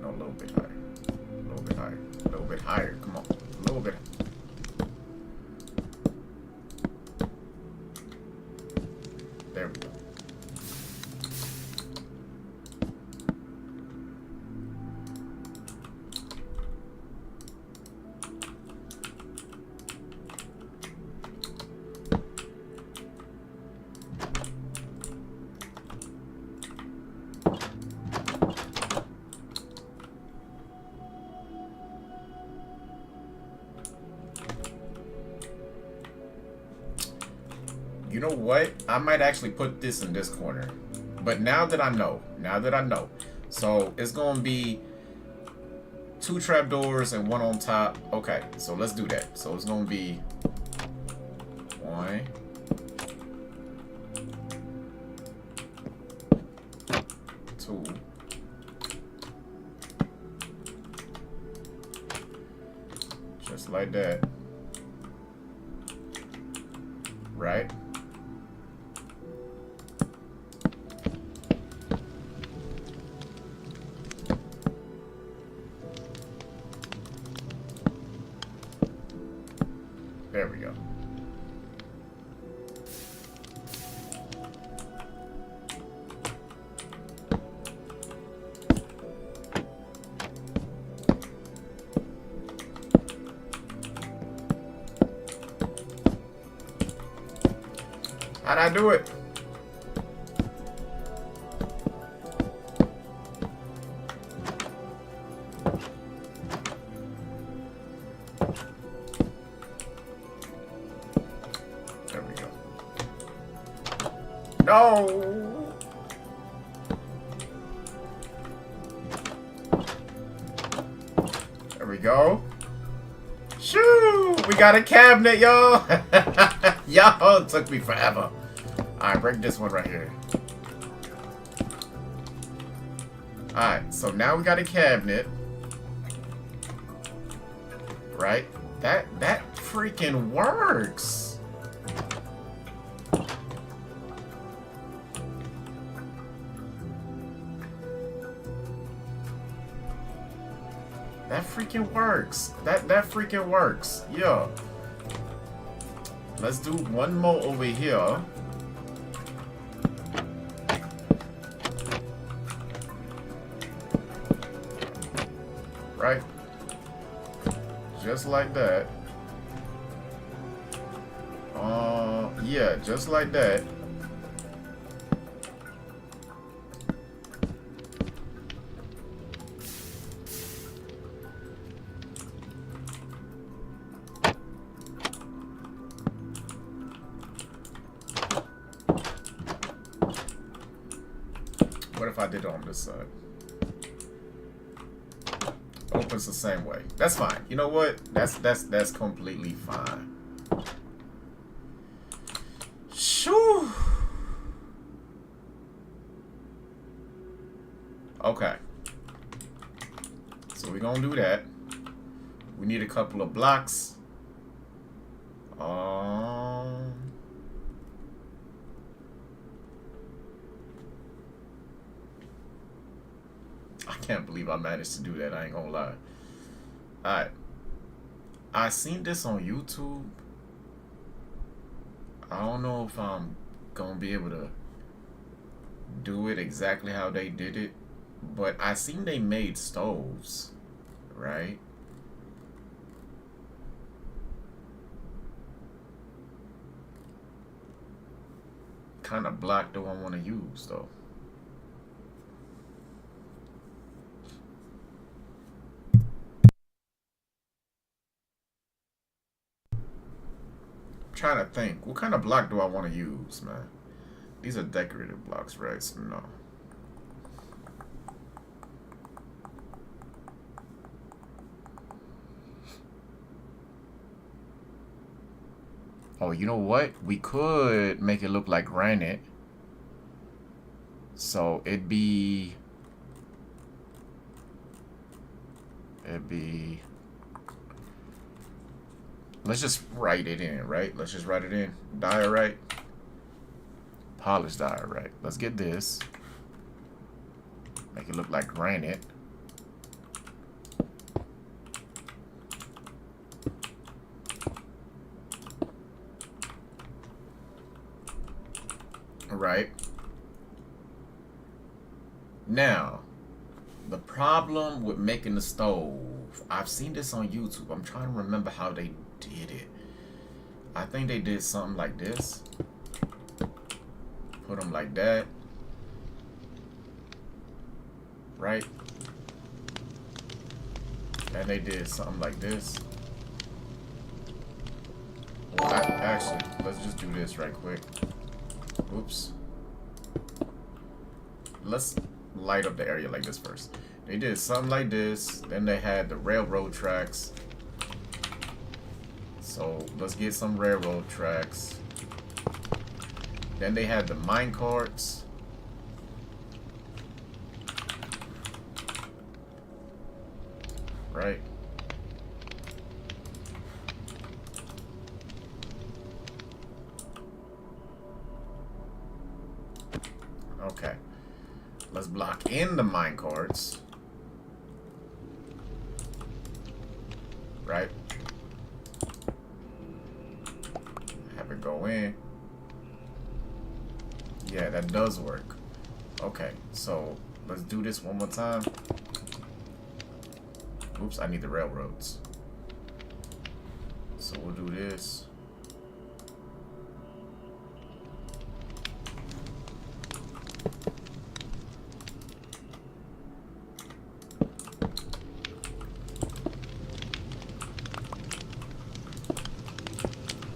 No, a little bit higher. A little bit higher. A little bit higher. Come on. A little bit. There we go. You know what? I might actually put this in this corner. But now that I know. So it's going to be 2 trapdoors and 1 on top. Okay, so let's do that. So it's going to be 1, 2, just like that. right? There we go. How'd I do it? There we go. No! There we go. Shoo! We got a cabinet, y'all! Y'all, it took me forever. Alright, break this one right here. Alright, so now we got a cabinet. Right? That freaking works! That freaking works. That freaking works. Yeah. Let's do one more over here. Right? Just like that. Yeah, just like that. What if I did it on this side? Opens the same way. That's fine. You know what? That's completely fine. Shoo. Okay. So we're gonna do that. We need a couple of blocks. I can't believe I managed to do that. I ain't gonna lie. Alright. I seen this on YouTube. I don't know if I'm gonna be able to do it exactly how they did it, but I seen they made stoves, right? Kind of block do I want to use though? Trying to think, what kind of block do I want to use, man? These are decorative blocks, right? So no. Oh, you know what? We could make it look like granite. So it'd be let's just write it in, right? Let's just write it in. Diorite. Polished diorite. Let's get this. Make it look like granite. Alright. Now, the problem with making the stove, I've seen this on YouTube. I'm trying to remember how they did it. I think they did something like this. Put them like that. Right? And they did something like this. Well, actually, let's just do this right quick. Oops. Let's light up the area like this first. They did something like this. Then they had the railroad tracks. So let's get some railroad tracks. Then they had the mine carts. Right. block in the mine carts. Right? Have it go in. Yeah, that does work. Okay, so let's do this one more time. Oops, I need the railroads. So we'll do this.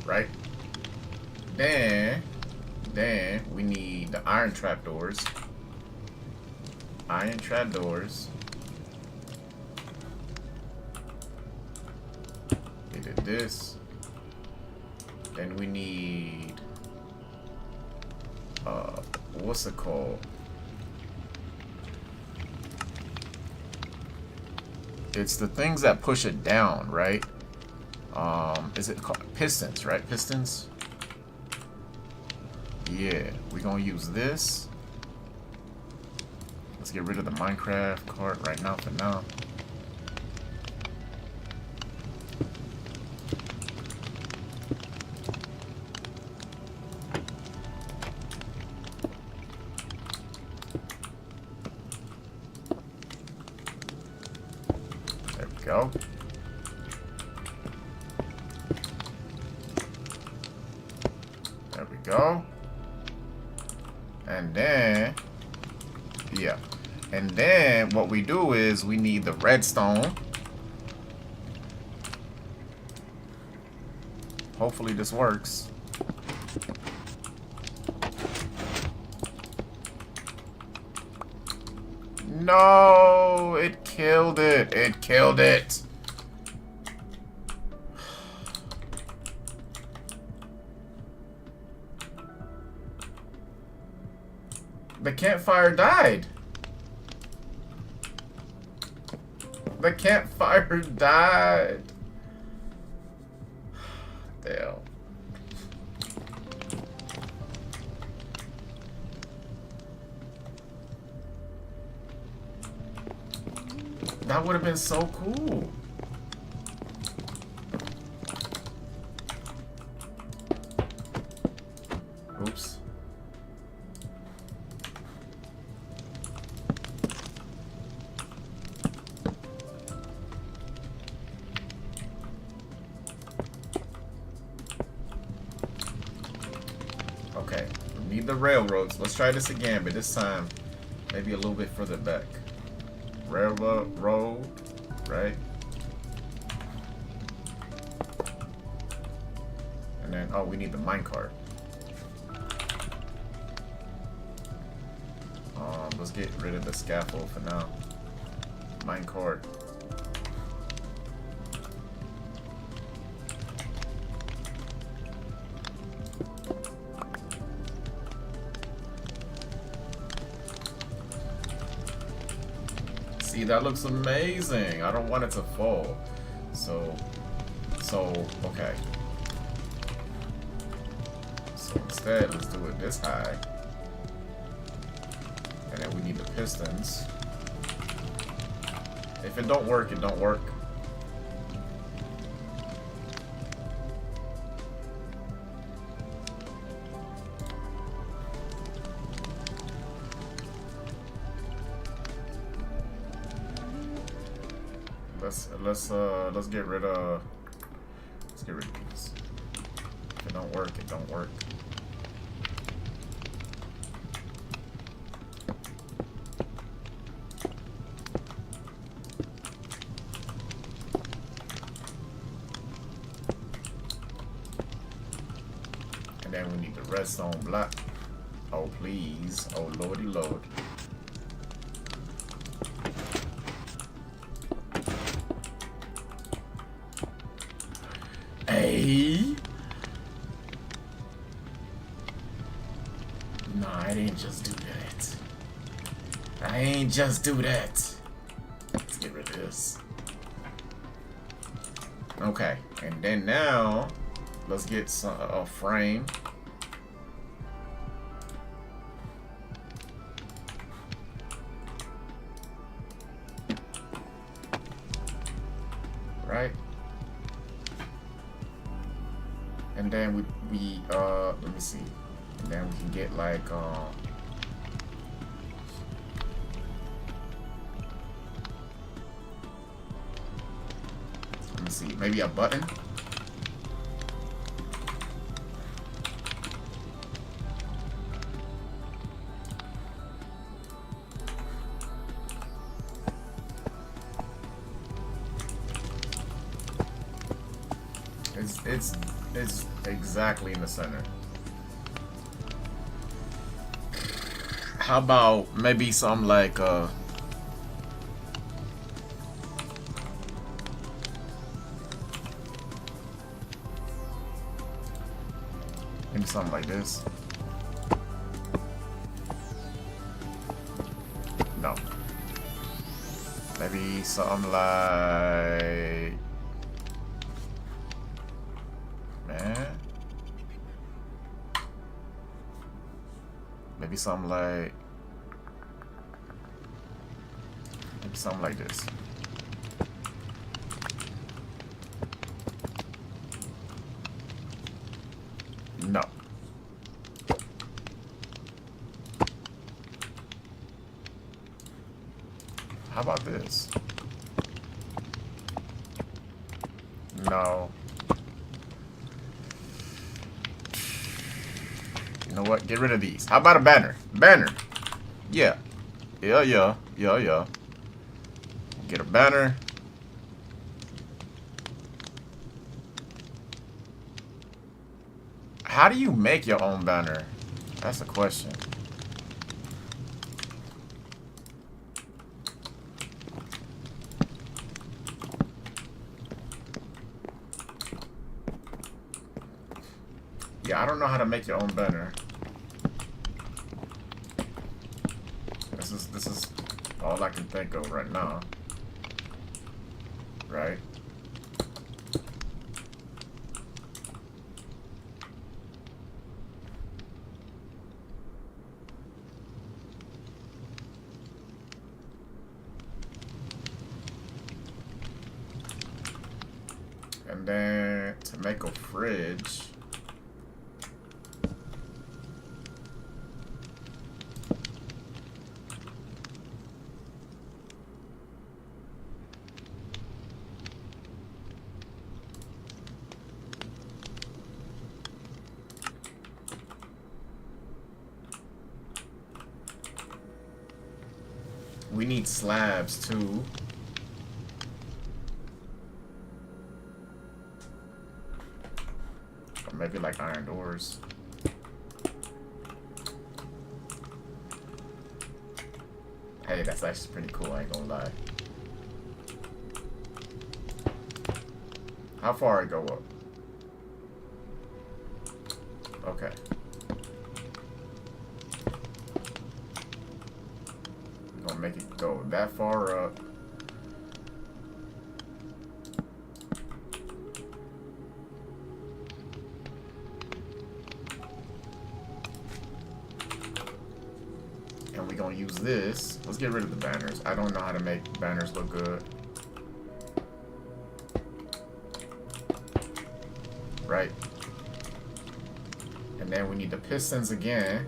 Right? Then we need the iron trapdoors. Iron trapdoors. We did this. Then we need what's it called? It's the things that push it down, right? Is it called pistons, right? Pistons? Yeah, we're gonna use this. Let's get rid of the Minecraft cart right now for now. There we go. There we go. And then, yeah. And then what we do is we need the redstone. Hopefully this works. No, it killed it. It killed it. The campfire died. The campfire died. Damn. That would have been so cool. Oops. Okay, we need the railroads. Let's try this again, but this time maybe a little bit further back. Railroad road, right? And then, oh, we need the minecart. Let's get rid of the scaffold for now. Minecart. See, that looks amazing. I don't want it to fall. So, okay. So instead, let's do it this high. And then we need the pistons. If it don't work, it don't work. Let's get rid of these. If it don't work, it don't work. And then we need the redstone block. Oh please. Oh lordy lord. Hey. No, I didn't just do that. I ain't just do that. Let's get rid of this. Okay, and then now let's get a frame. right? And then we let me see. And then we can get like let me see, maybe a button. It's exactly in the center. How about maybe something like maybe something like this. No. Maybe something like, man. Maybe something like this. No. How about this? No. You know what? Get rid of these. How about a banner? Banner. Yeah. Yeah. Get a banner. How do you make your own banner? That's a question. Yeah, I don't know how to make your own banner. This is all I can think of right now. Right? And then to make a fridge, we need slabs too. Or maybe like iron doors. Hey, that's actually pretty cool, I ain't gonna lie. How far I go up? Okay. I'm gonna make it go that far up. And we're gonna use this. Let's get rid of the banners. I don't know how to make banners look good. Right? And then we need the pistons again.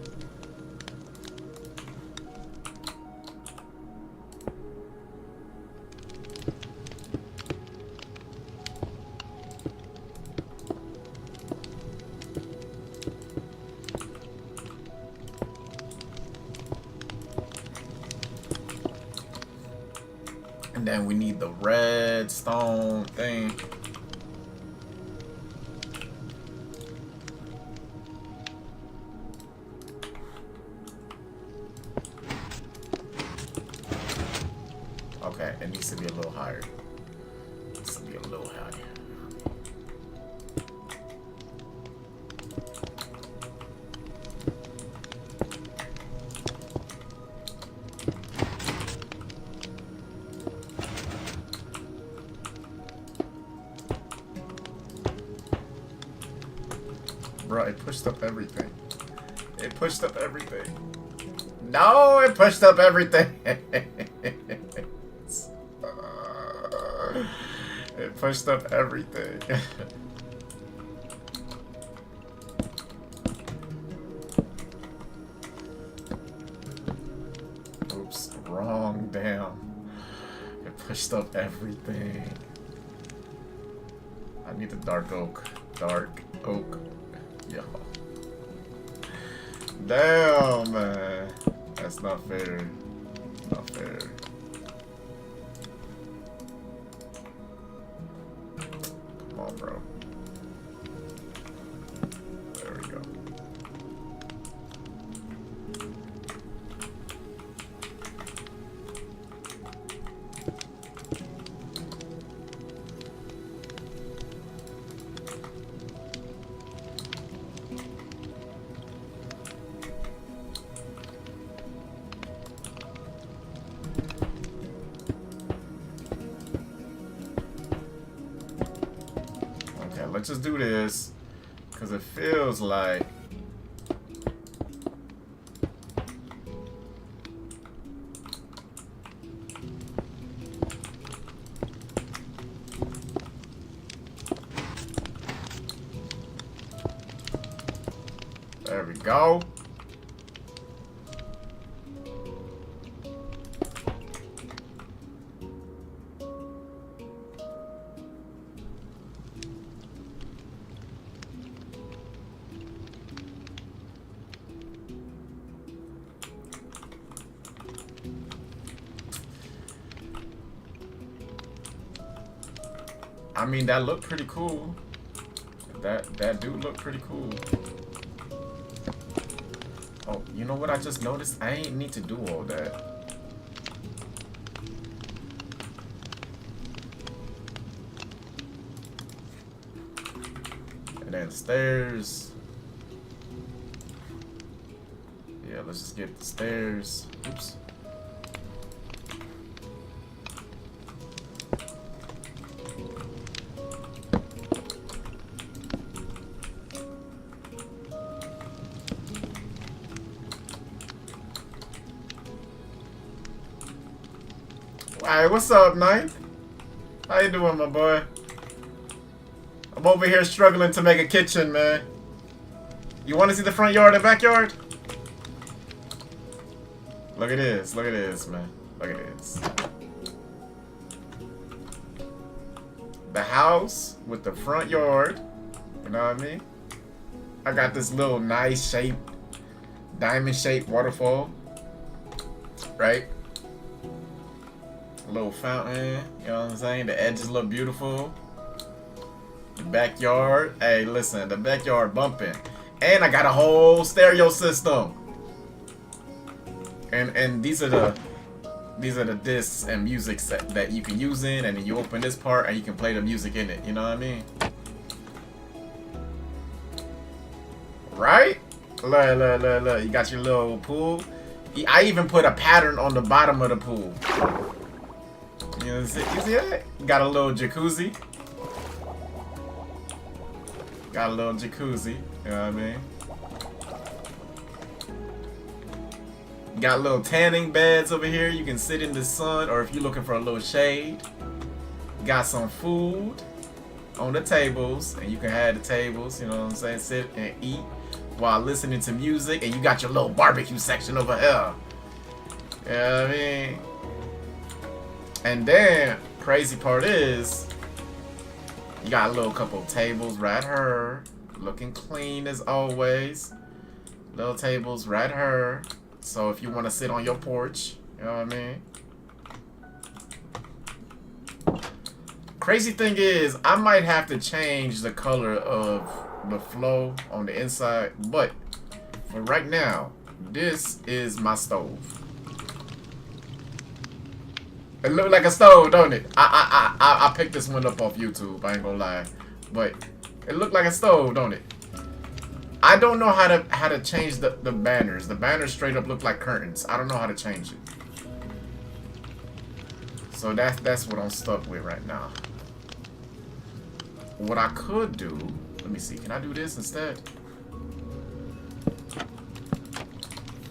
And then we need the redstone thing. Okay, it needs to be a little higher. It needs to be a little higher. Bro, it pushed up everything. It pushed up everything. No, it pushed up everything. It pushed up everything. Oops, wrong, damn. It pushed up everything. I need the dark oak. Dark oak. Yo. Damn, man. That's not fair. Not fair. Come on, bro. There we go. Let's just do this because it feels like there we go. I mean, that looked pretty cool. That do look pretty cool. Oh, you know what I just noticed? I ain't need to do all that. And then stairs. Yeah, let's just get the stairs. Oops. Alright, what's up, Ninth? How you doing, my boy? I'm over here struggling to make a kitchen, man. You want to see the front yard and backyard? Look at this, man. Look at this. The house with the front yard. You know what I mean? I got this little nice shaped, diamond shaped waterfall. Right? A little fountain, you know what I'm saying? The edges look beautiful. The backyard, hey, listen, the backyard bumping. And I got a whole stereo system. And these are the discs and music set that you can use in, and then you open this part and you can play the music in it. You know what I mean? Right? Look. You got your little pool. I even put a pattern on the bottom of the pool. You see that? Got a little jacuzzi. Got a little jacuzzi. You know what I mean? Got little tanning beds over here. You can sit in the sun, or if you're looking for a little shade. Got some food on the tables, and you can have the tables, you know what I'm saying? Sit and eat while listening to music, and you got your little barbecue section over here. You know what I mean? And then, crazy part is, you got a little couple tables right here, looking clean as always. Little tables right here. So if you want to sit on your porch, you know what I mean? Crazy thing is, I might have to change the color of the flow on the inside, but for right now, this is my stove. It look like a stove, don't it? I picked this one up off YouTube. I ain't gonna lie, but it looked like a stove, don't it? I don't know how to change the banners. The banners straight up look like curtains. I don't know how to change it. So that's what I'm stuck with right now. What I could do, let me see. Can I do this instead?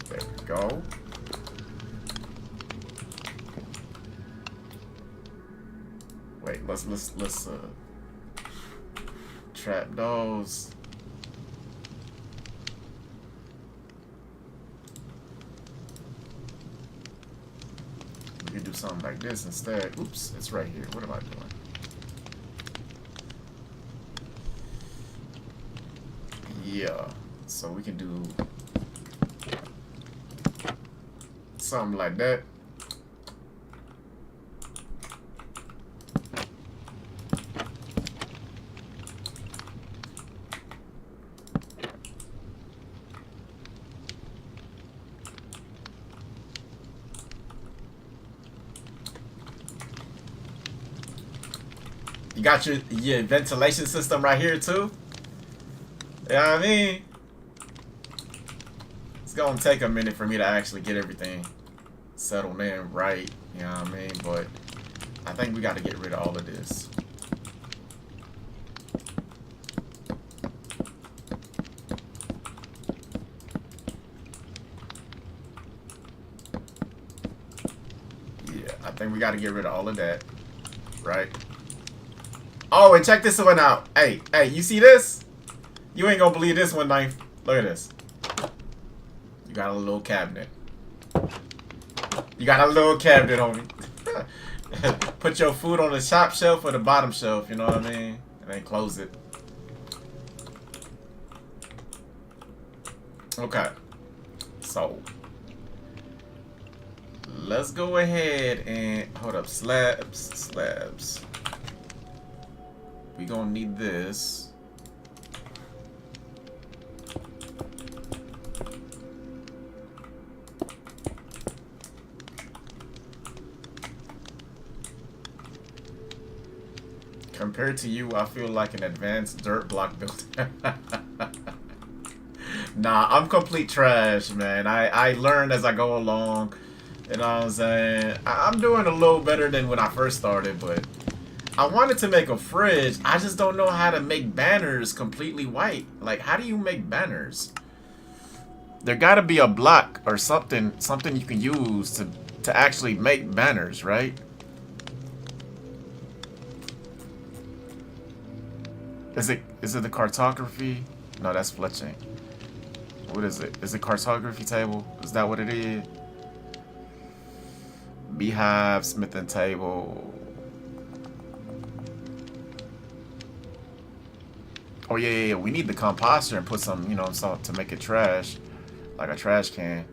There we go. Wait, let's trap those. We could do something like this instead. Oops, it's right here. What am I doing? Yeah, so we can do something like that. You got your ventilation system right here too? You know what I mean? It's gonna take a minute for me to actually get everything settled in right, you know what I mean? But I think we gotta get rid of all of this. Yeah, I think we gotta get rid of all of that, right? Oh, and check this one out. Hey, you see this? You ain't gonna believe this one, Knife. Look at this. You got a little cabinet. You got a little cabinet, homie. Put your food on the top shelf or the bottom shelf, you know what I mean? And then close it. Okay. So, let's go ahead and hold up. Slabs. We gonna need this. Compared to you, I feel like an advanced dirt block builder. Nah, I'm complete trash, man. I learn as I go along. You know what I'm saying? I'm doing a little better than when I first started, but I wanted to make a fridge. I just don't know how to make banners completely white. Like, how do you make banners? There gotta be a block or something you can use to actually make banners, right? Is it the cartography? No, that's fletching. What is it? Is it cartography table? Is that what it is? Beehive, smithing table. Oh yeah. We need the composter and put some, you know, something to make it trash, like a trash can.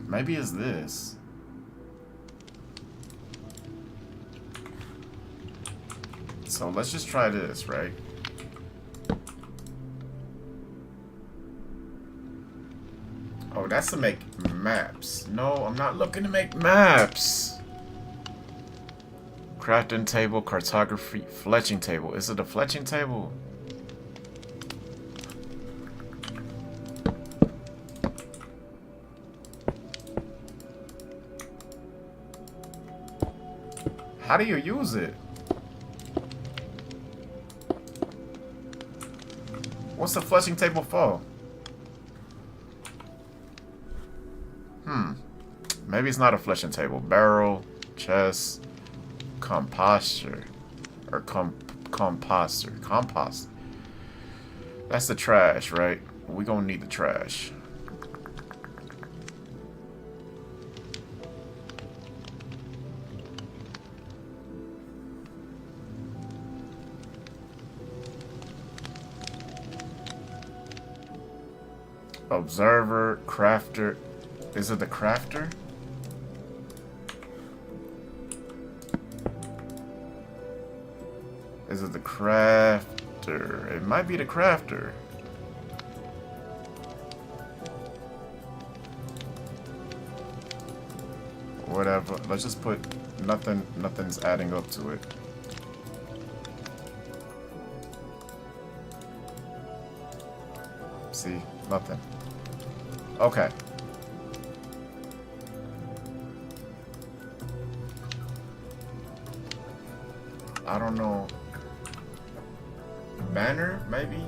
Maybe it's this. So let's just try this, right? Oh, that's to make maps. No, I'm not looking to make maps. Crafting table, cartography, fletching table. Is it a fletching table? How do you use it? What's the fletching table for? Maybe it's not a fletching table. Barrel, chest, composter. Or composter. Compost. That's the trash, right? We're gonna need the trash. Observer, crafter. Is it the crafter? Is it the crafter? It might be the crafter. Whatever. Let's just put nothing's adding up to it. See? Nothing. Okay. I don't know. Banner, maybe?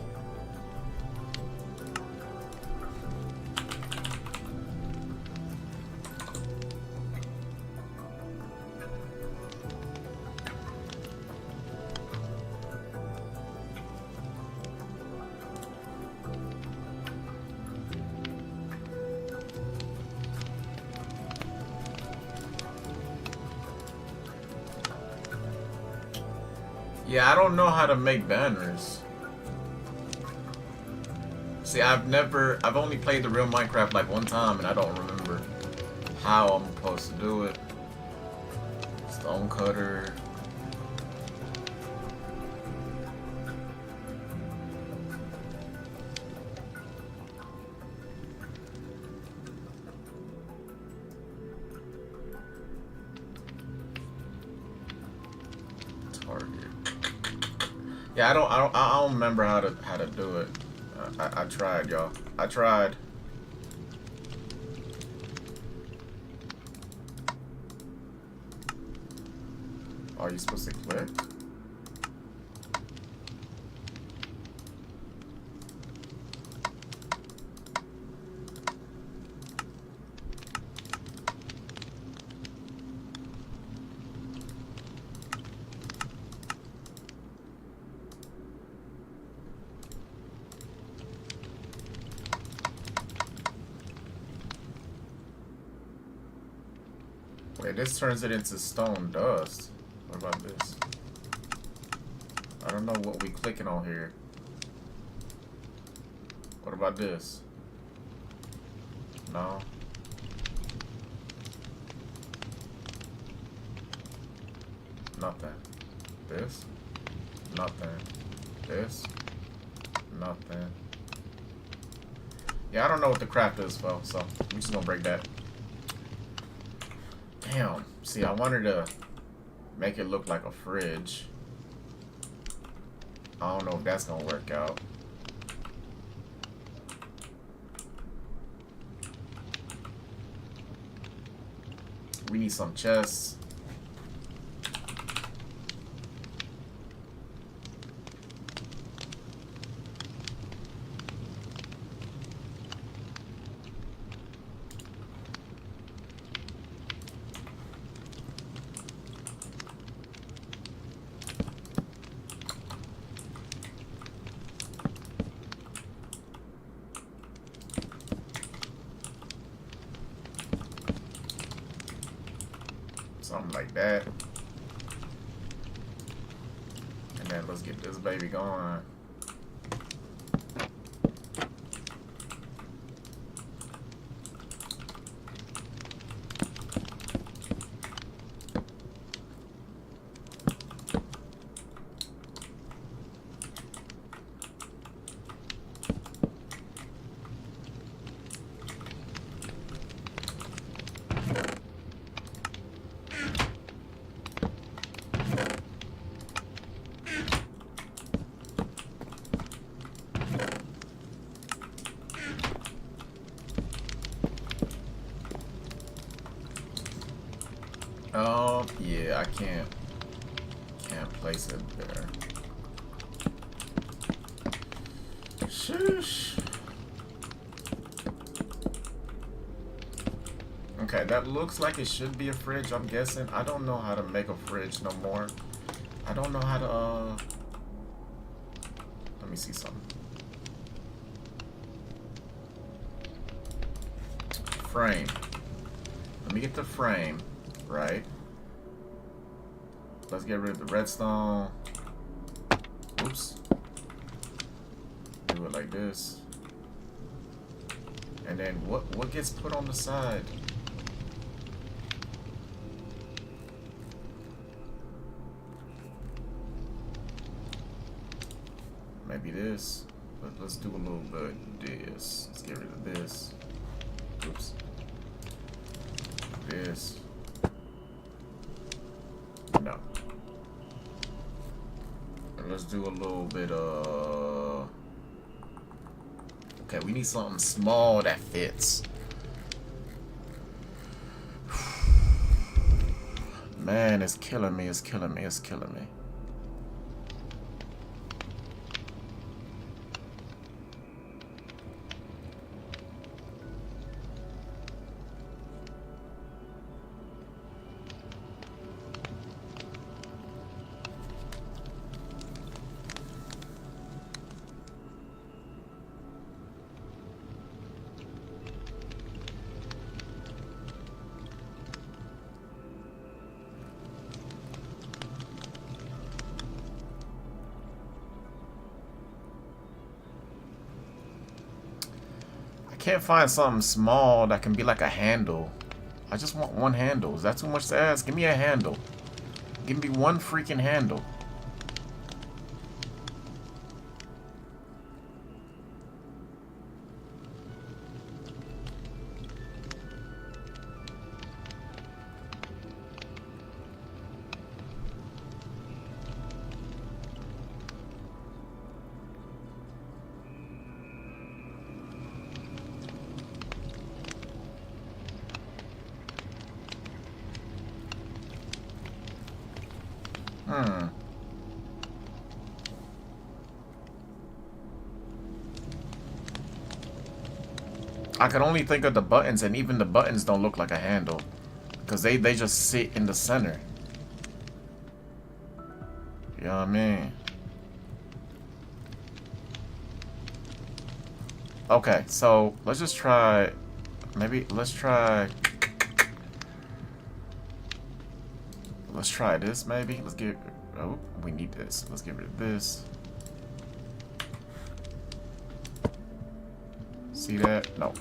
Yeah, I don't know how to make banners. See, I've only played the real Minecraft like one time, and I don't remember how I'm supposed to do it. Stone cutter. Target. Yeah, I don't remember how to do it. I tried, y'all. I tried. Are you supposed to click? Wait, this turns it into stone dust. What about this? I don't know what we clicking on here. What about this? No. Nothing. This? Nothing. This? Nothing. Yeah, I don't know what the craft is, though, so I'm just gonna break that. Damn. See, I wanted to make it look like a fridge. I don't know if that's gonna work out. We need some chests. Something like that. And then let's get this baby going. Oh, yeah, I can't place it there. Sheesh. Okay, that looks like it should be a fridge, I'm guessing. I don't know how to make a fridge no more. I don't know how to, let me see something. Frame. Let me get the frame. Right. Let's get rid of the redstone. Oops. Do it like this. And then what gets put on the side? Maybe this. Let's do a little bit of this. Let's get rid of this. Oops. This. No. And let's do a little bit of... Okay, we need something small that fits. Man, it's killing me, it's killing me, it's killing me. can't find something small that can be like a handle. I just want one handle. Is that too much to ask? Give me a handle. Give me one freaking handle. I can only think of the buttons, and even the buttons don't look like a handle. Because they just sit in the center. You know what I mean? Okay, so let's just try... Maybe, let's try this, maybe. Let's get... Oh, we need this. Let's get rid of this. See that? No.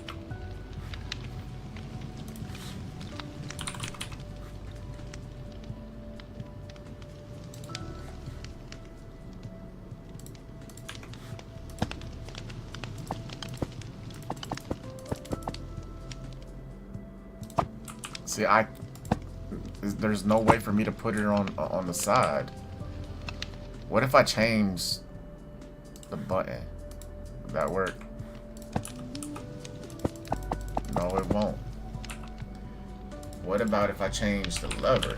See, there's no way for me to put it on the side. What if I change the button? Would that work? No, it won't. What about if I change the lever?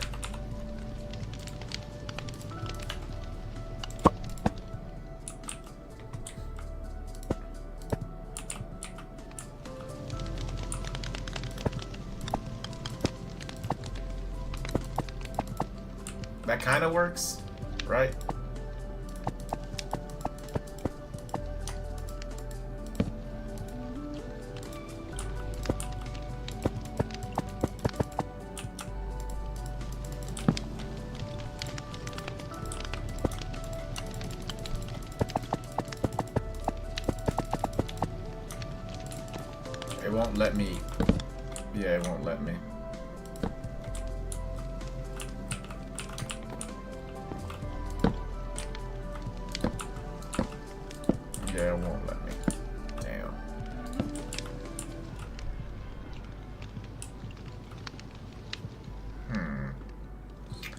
That kind of works, right? It won't let me. Yeah, it won't let me. Yeah, it won't let me. Damn.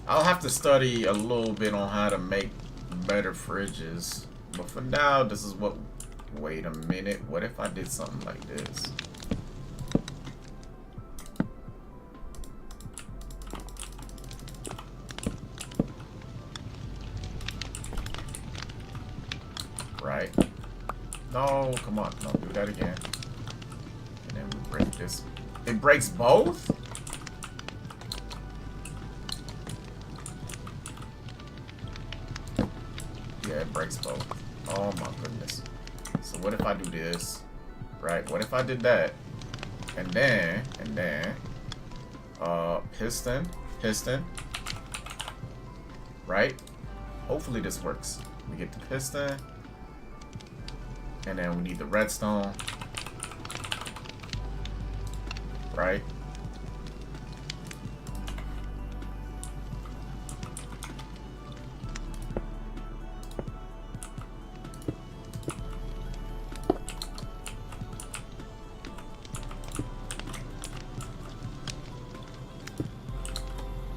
I'll have to study a little bit on how to make better fridges. But for now, this is what... Wait a minute. What if I did something like this? Right? No, come on. Don't do that again. And then we break this. It breaks both? Yeah, it breaks both. Oh my goodness. So what if I do this? Right? What if I did that? And then, piston. Right? Hopefully this works. We get the piston. And then we need the redstone. Right?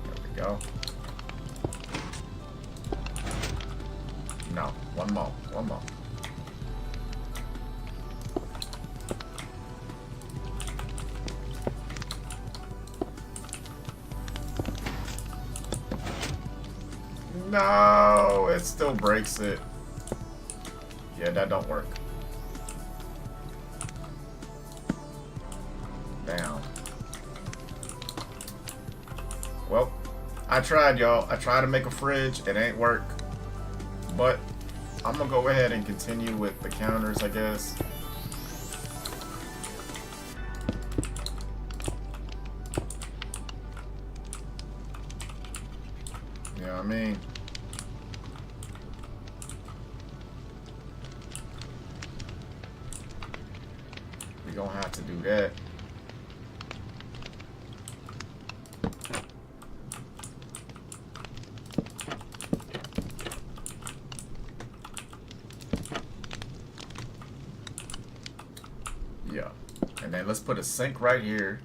There we go. No, one more. No, it still breaks it. Yeah, that don't work. Damn. Well, I tried, y'all. I tried to make a fridge. It ain't work. But I'm gonna go ahead and continue with the counters, I guess. You know what I mean? We're gonna have do that. Yeah. And then let's put a sink right here.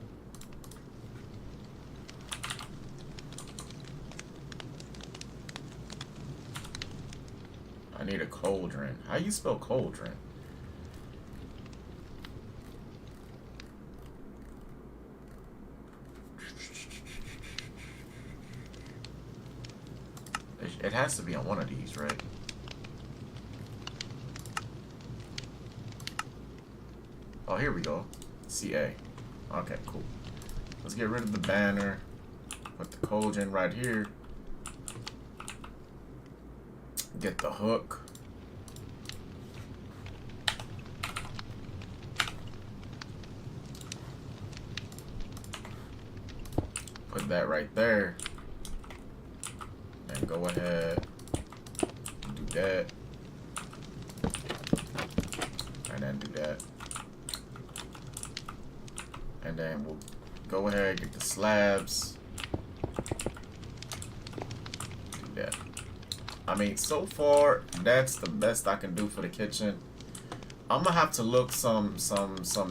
I need a cauldron. How you spell cauldron? It has to be on one of these, right? Oh, here we go. CA. Okay, cool. Let's get rid of the banner. Put the cauldron right here. Get the hook. Put that right there. And go ahead. Do that. And then do that. And then we'll go ahead and get the slabs. Do that. I mean, so far, that's the best I can do for the kitchen. I'm gonna have to look some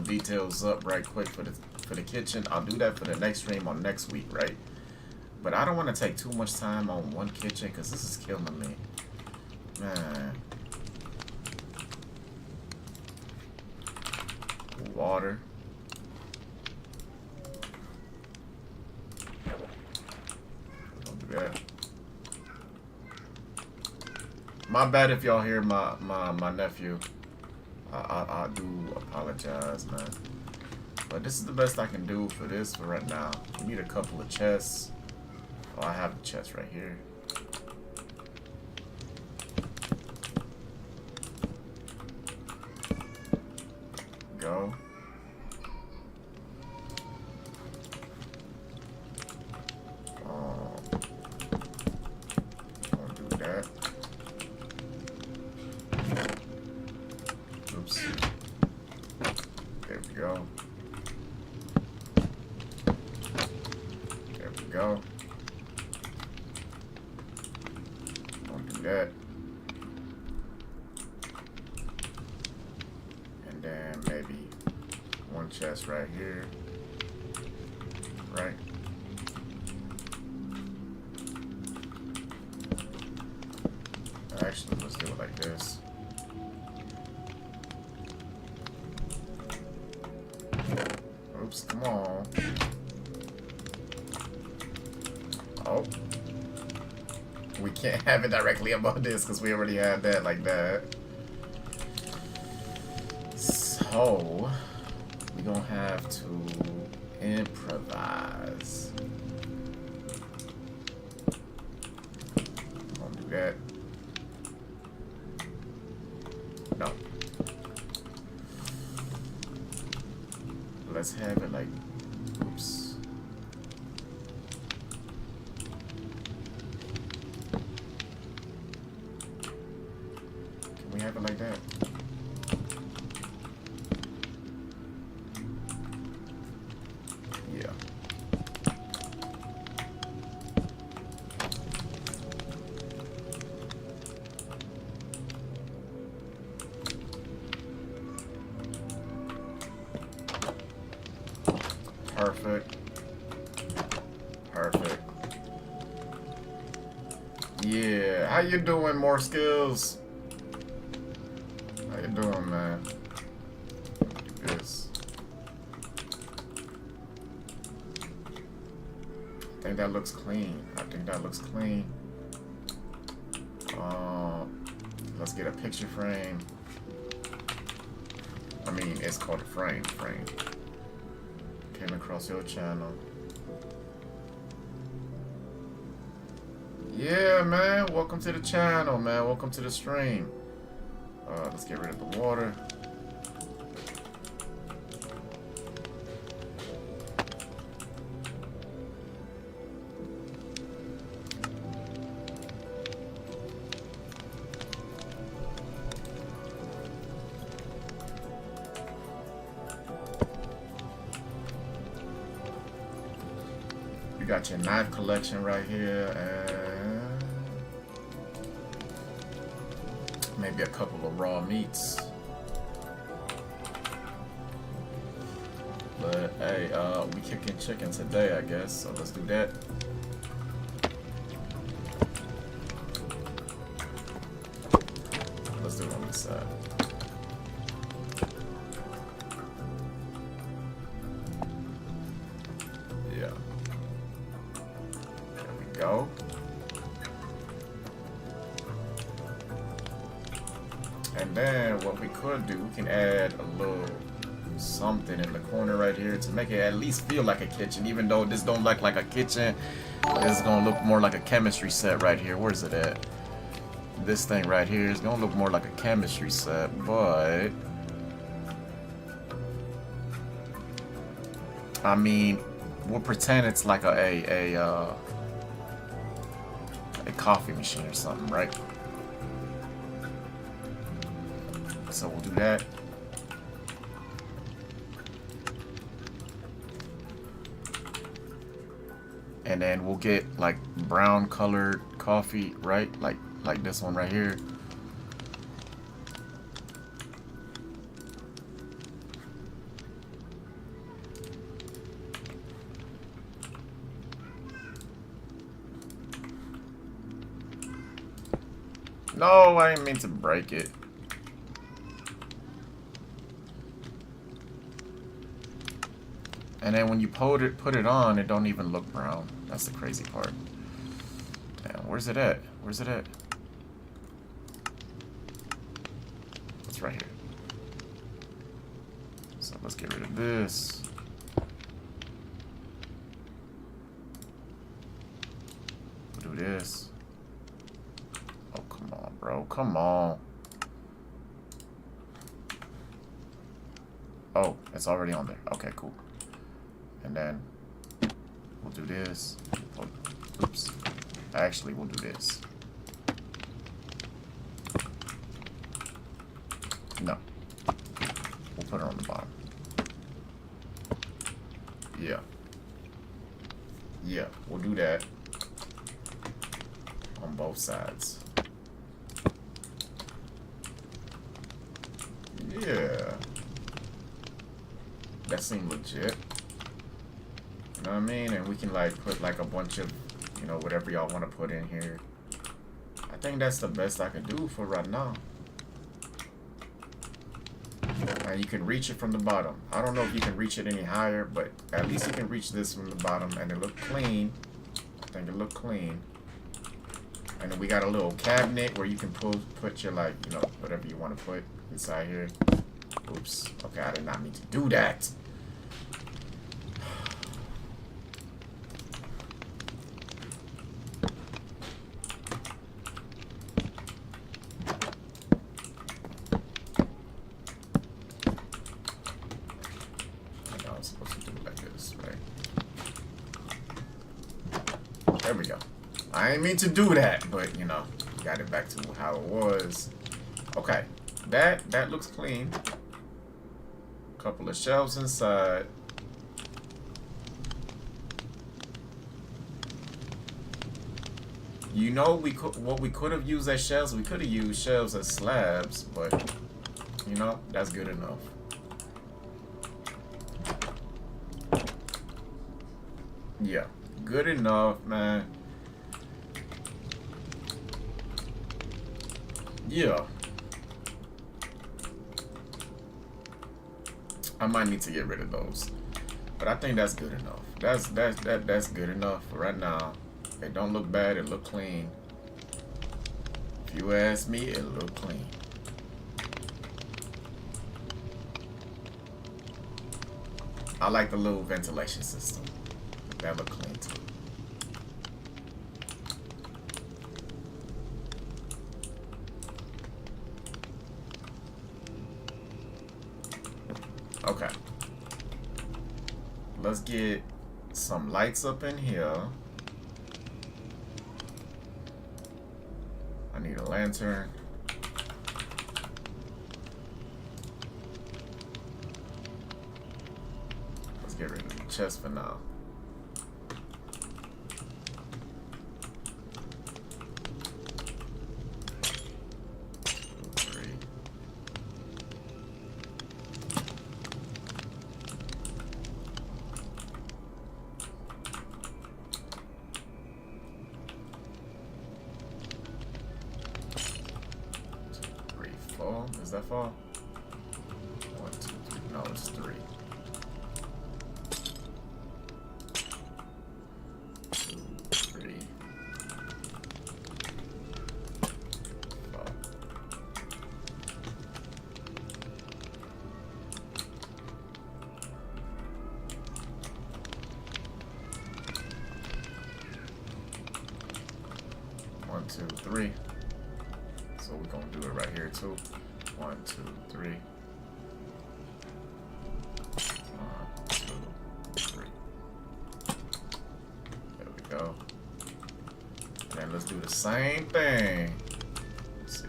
details up right quick for the kitchen. I'll do that for the next stream on next week, right? But I don't want to take too much time on one kitchen because this is killing me, man. Water. Don't do that. My bad if y'all hear my nephew. I do apologize, man. But this is the best I can do for this for right now. We need a couple of chests. Oh, I have the chest right here. Go. Don't do that. Oops. There we go. There we go. That. And then maybe one chest right here. Right? Actually, let's do it like this. Oops, come on. Oh. We can't have it directly above this because we already had that like that. So, we're going to have to improvise. Don't do that. No. Let's have it like, oops. We have it like that. Yeah. Perfect. Perfect. Yeah. How you doing, more skills? How you doing, man? Do this. I think that looks clean. I think that looks clean. Let's get a picture frame. I mean, it's called a frame. Came across your channel. Yeah, man. Welcome to the channel, man. Welcome to the stream. Let's get rid of the water. You got your knife collection right here, and maybe a couple of raw meats. But hey, we kicking chicken today, I guess. So let's do that. Let's do it on this side. Yeah. There we go. And then what we could do, we can add a little something in the corner right here to make it at least feel like a kitchen, even though this don't look like a kitchen. This is gonna look more like a chemistry set right here. Where's it at? This thing right here is gonna look more like a chemistry set, but I mean, we'll pretend it's like a coffee machine or something, right? So we'll do that. And then we'll get like brown colored coffee, right? Like this one right here. No, I didn't mean to break it. And then when you put it on, it don't even look brown. That's the crazy part. Damn, where's it at? Where's it at? It's right here. So let's get rid of this. We'll do this. Oh, come on, bro. Come on. Oh, it's already on there. Okay, cool. And then we'll do this. Oh, oops. Actually, we'll do this. No. We'll put it on the bottom. Yeah. Yeah, we'll do that on both sides. Yeah. That seemed legit. You know what I mean? And we can like put like a bunch of, you know, whatever y'all want to put in here. I think that's the best I can do for right now. And you can reach it from the bottom. I don't know if you can reach it any higher, but at least you can reach this from the bottom and it looked clean. I think it looked clean. And then we got a little cabinet where you can put your like, you know, whatever you want to put inside here. Oops. Okay, I did not mean to do that. There we go. I didn't mean to do that, but you know, got it back to how it was. Okay, that looks clean. Couple of shelves inside. You know, what we could have used as shelves. We could have used shelves as slabs, but you know, that's good enough. Yeah. Good enough, man. Yeah. I might need to get rid of those. But I think that's good enough. That's good enough for right now. It don't look bad, it look clean. If you ask me, it look clean. I like the little ventilation system. That look clean too. Okay. Let's get some lights up in here. I need a lantern. Let's get rid of the chest for now. that fall? 1, 2, 3. No, it's 3. 2, 3. 4. One, 2, 3. So we're gonna do it right here too. 1, 2, 3. 1, 2, 3. There we go. And let's do the same thing. Let's see.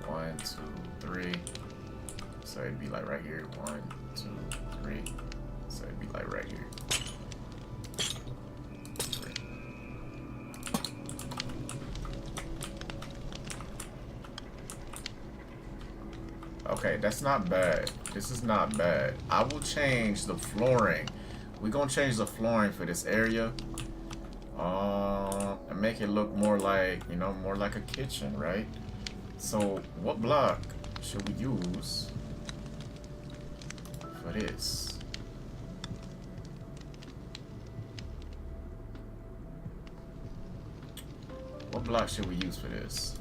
1, 2, 3. So it'd be like right here. 1, 2, 3. So it'd be like right here. Okay, that's not bad. This is not bad. I will change the flooring. We're gonna change the flooring for this area. And make it look more like, you know, more like a kitchen, right? So what block should we use for this? What block should we use for this?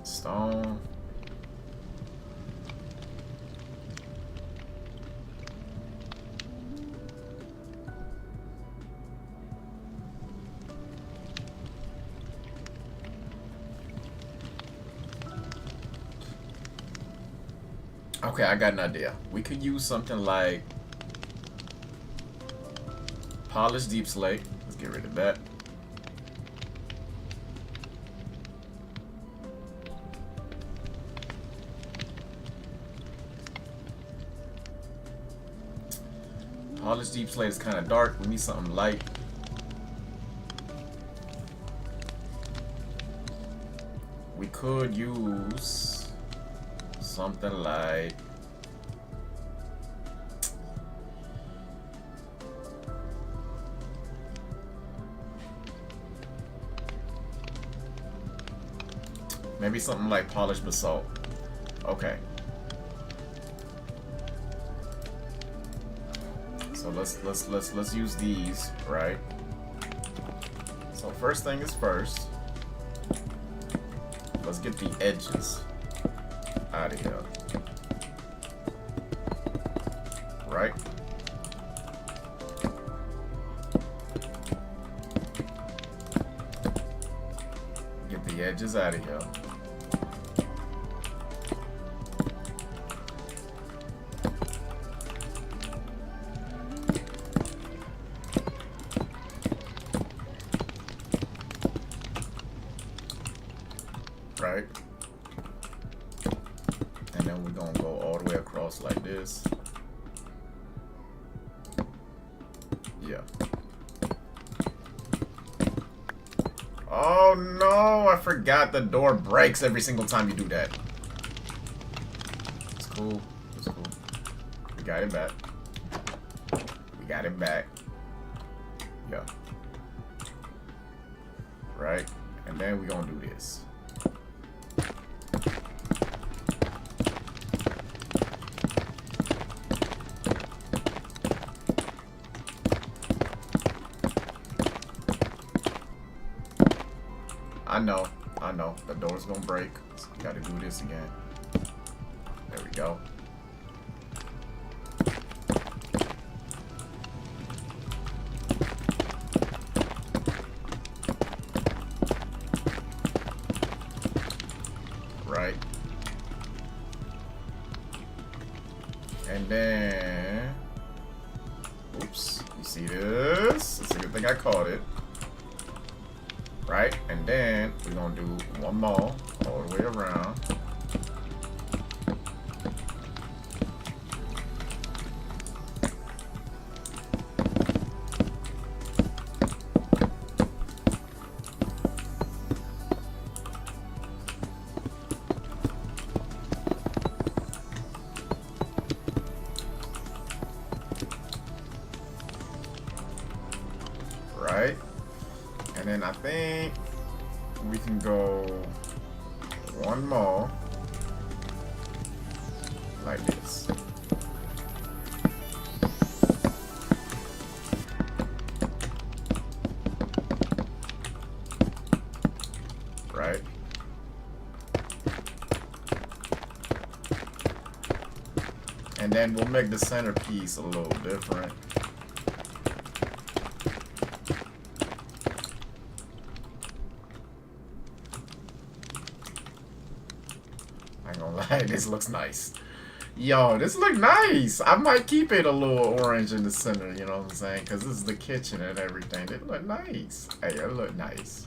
Stone. Okay, I got an idea. We could use something like polished deep slate. Let's get rid of that. Polished deep slate is kind of dark. We need something light. We could use something like maybe something like polished basalt. Okay. So let's use these, right? So first thing is first. Let's get the edges out of here. Right? Get the edges out of here. Right? And then we're gonna go all the way across like this. Yeah. Oh no, I forgot the door breaks every single time you do that. It's cool. It's cool. We got it back. We got it back. Yeah. Right? And then we're gonna do this. I know, the door's gonna break. So we gotta do this again. There we go. Right. And then, oops, you see this? It's a good thing I caught it. Right, and then we're gonna do one more all the way around. Right, And then I think we can go one more like this. Right? And then we'll make the centerpiece a little different. I ain't gonna lie, this looks nice. Yo, this look nice. I might keep it a little orange in the center, you know what I'm saying? Because this is the kitchen and everything. It look nice. Hey, it look nice.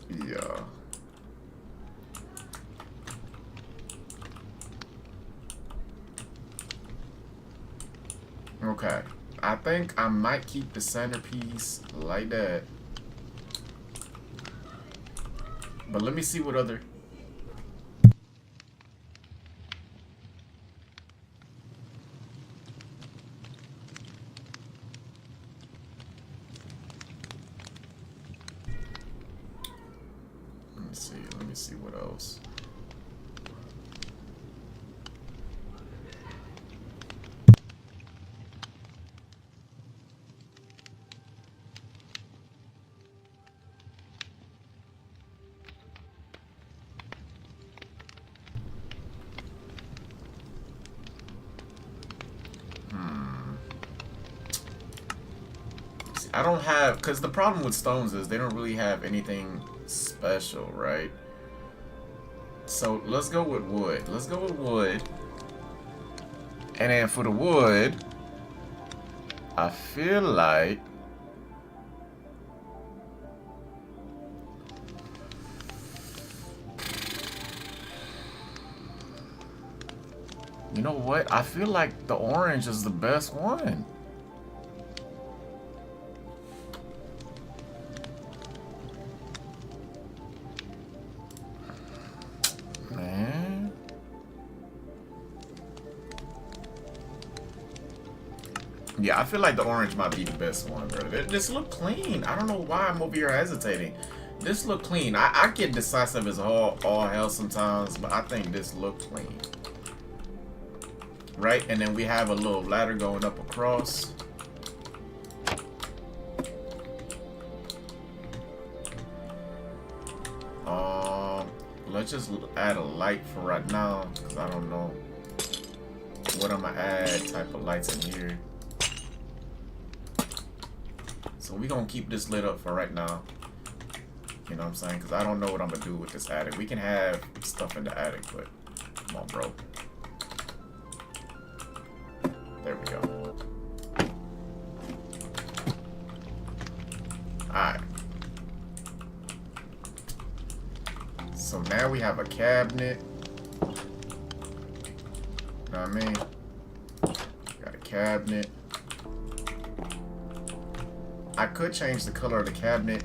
Yeah. Okay. I think I might keep the centerpiece like that. But let me see what other... Let me see what else. I don't have, because the problem with stones is they don't really have anything special, right? So let's go with wood. Let's go with wood. And then for the wood, I feel like you know what? I feel like the orange is the best one. Man. Yeah, I feel like the orange might be the best one, bro. This look clean. I don't know why I'm over here hesitating. This look clean. I get decisive as all hell sometimes, but I think this look clean. Right? And then we have a little ladder going up across. Let's just add a light for right now, because I don't know what I'm gonna add type of lights in here. So we're gonna keep this lit up for right now. You know what I'm saying? Because I don't know what I'm gonna do with this attic. We can have stuff in the attic, but come on, bro. There we go. Alright. So now we have a cabinet. You know what I mean? Got a cabinet. I could change the color of the cabinet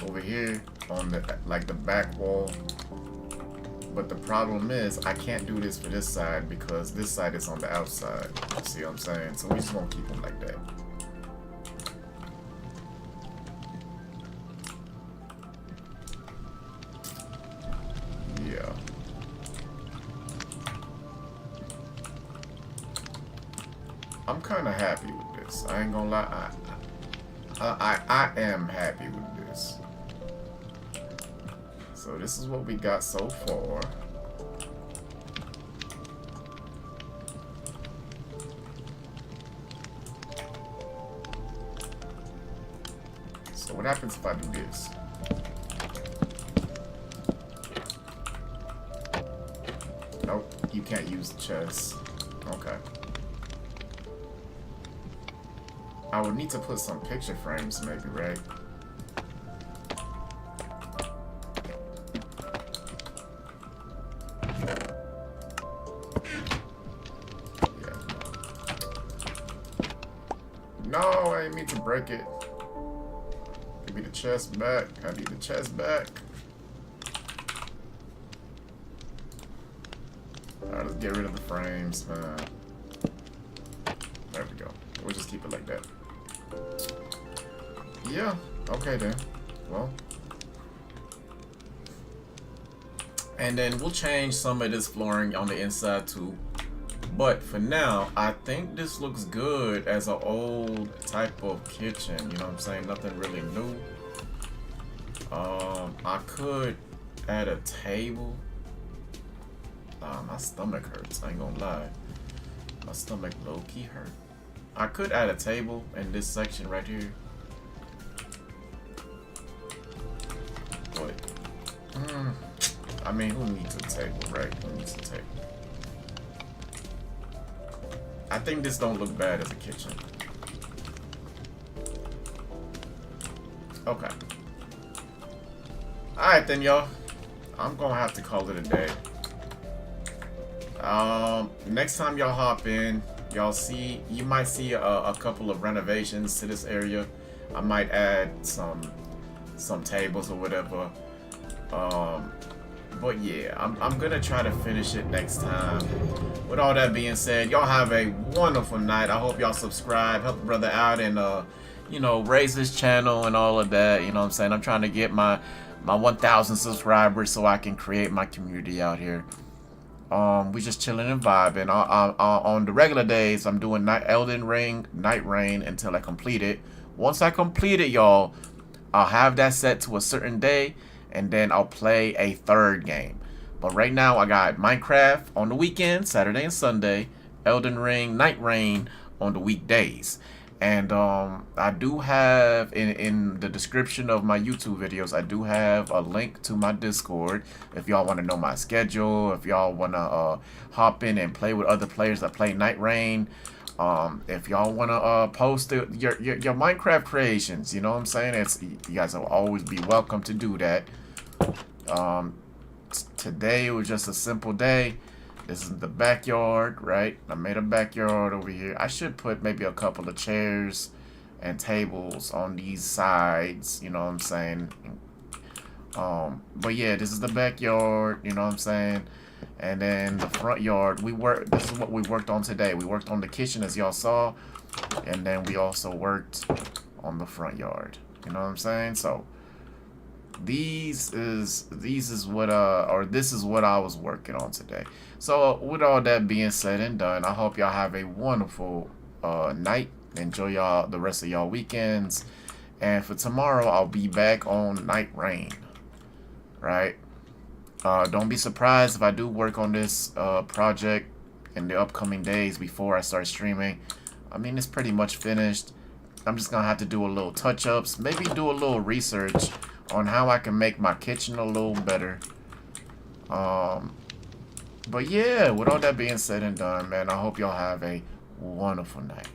over here on the the back wall. But the problem is I can't do this for this side because this side is on the outside. See what I'm saying? So we just gonna keep them like that. Yeah. I'm kind of happy with this. I ain't gonna lie. I am happy with this. So this is what we got so far. So what happens if I do this? Nope, you can't use the chest. Okay. I would need to put some picture frames maybe, right? No, I didn't mean to break it. Give me the chest back. I need the chest back. Alright, let's get rid of the frames, man. We'll just keep it like that. Yeah. Okay then. Well. And then we'll change some of this flooring on the inside too. But for now, I think this looks good as an old type of kitchen. You know what I'm saying? Nothing really new. I could add a table. My stomach hurts. I ain't gonna lie. My stomach low-key hurt. I could add a table in this section right here. But, I mean, who needs a table, right? Who needs a table? I think this don't look bad as a kitchen. Okay. Alright then, y'all. I'm gonna have to call it a day. Next time y'all hop in, you might see a couple of renovations to this area. I might add some tables or whatever. But yeah, I'm gonna try to finish it next time. With all that being said, y'all have a wonderful night. I hope y'all subscribe, help the brother out, and you know, raise his channel and all of that. You know what I'm saying? I'm trying to get my 1,000 subscribers so I can create my community out here. We just chilling and vibing. On the regular days, I'm doing Elden Ring, Night Rain until I complete it. Once I complete it, y'all, I'll have that set to a certain day, and then I'll play a third game. But right now, I got Minecraft on the weekend, Saturday and Sunday, Elden Ring, Night Rain on the weekdays. And I do have, in the description of my YouTube videos, I do have a link to my Discord. If y'all want to know my schedule, if y'all want to hop in and play with other players that play Night Rain. If y'all want to post your Minecraft creations, you know what I'm saying? You guys will always be welcome to do that. Today was just a simple day. This is the backyard, right? I made a backyard over here. I should put maybe a couple of chairs and tables on these sides, you know what I'm saying? But yeah, this is the backyard, you know what I'm saying? And then the front yard, this is what we worked on today. We worked on the kitchen, as y'all saw, and then we also worked on the front yard, you know what I'm saying? So this is what I was working on today. So with all that being said and done, I hope y'all have a wonderful night. Enjoy the rest of y'all weekends. And for tomorrow, I'll be back on Night Rain. Right? Don't be surprised if I do work on this project in the upcoming days before I start streaming. I mean, it's pretty much finished. I'm just gonna have to do a little touch-ups, maybe do a little research on how I can make my kitchen a little better. But yeah, with all that being said and done, man, I hope y'all have a wonderful night.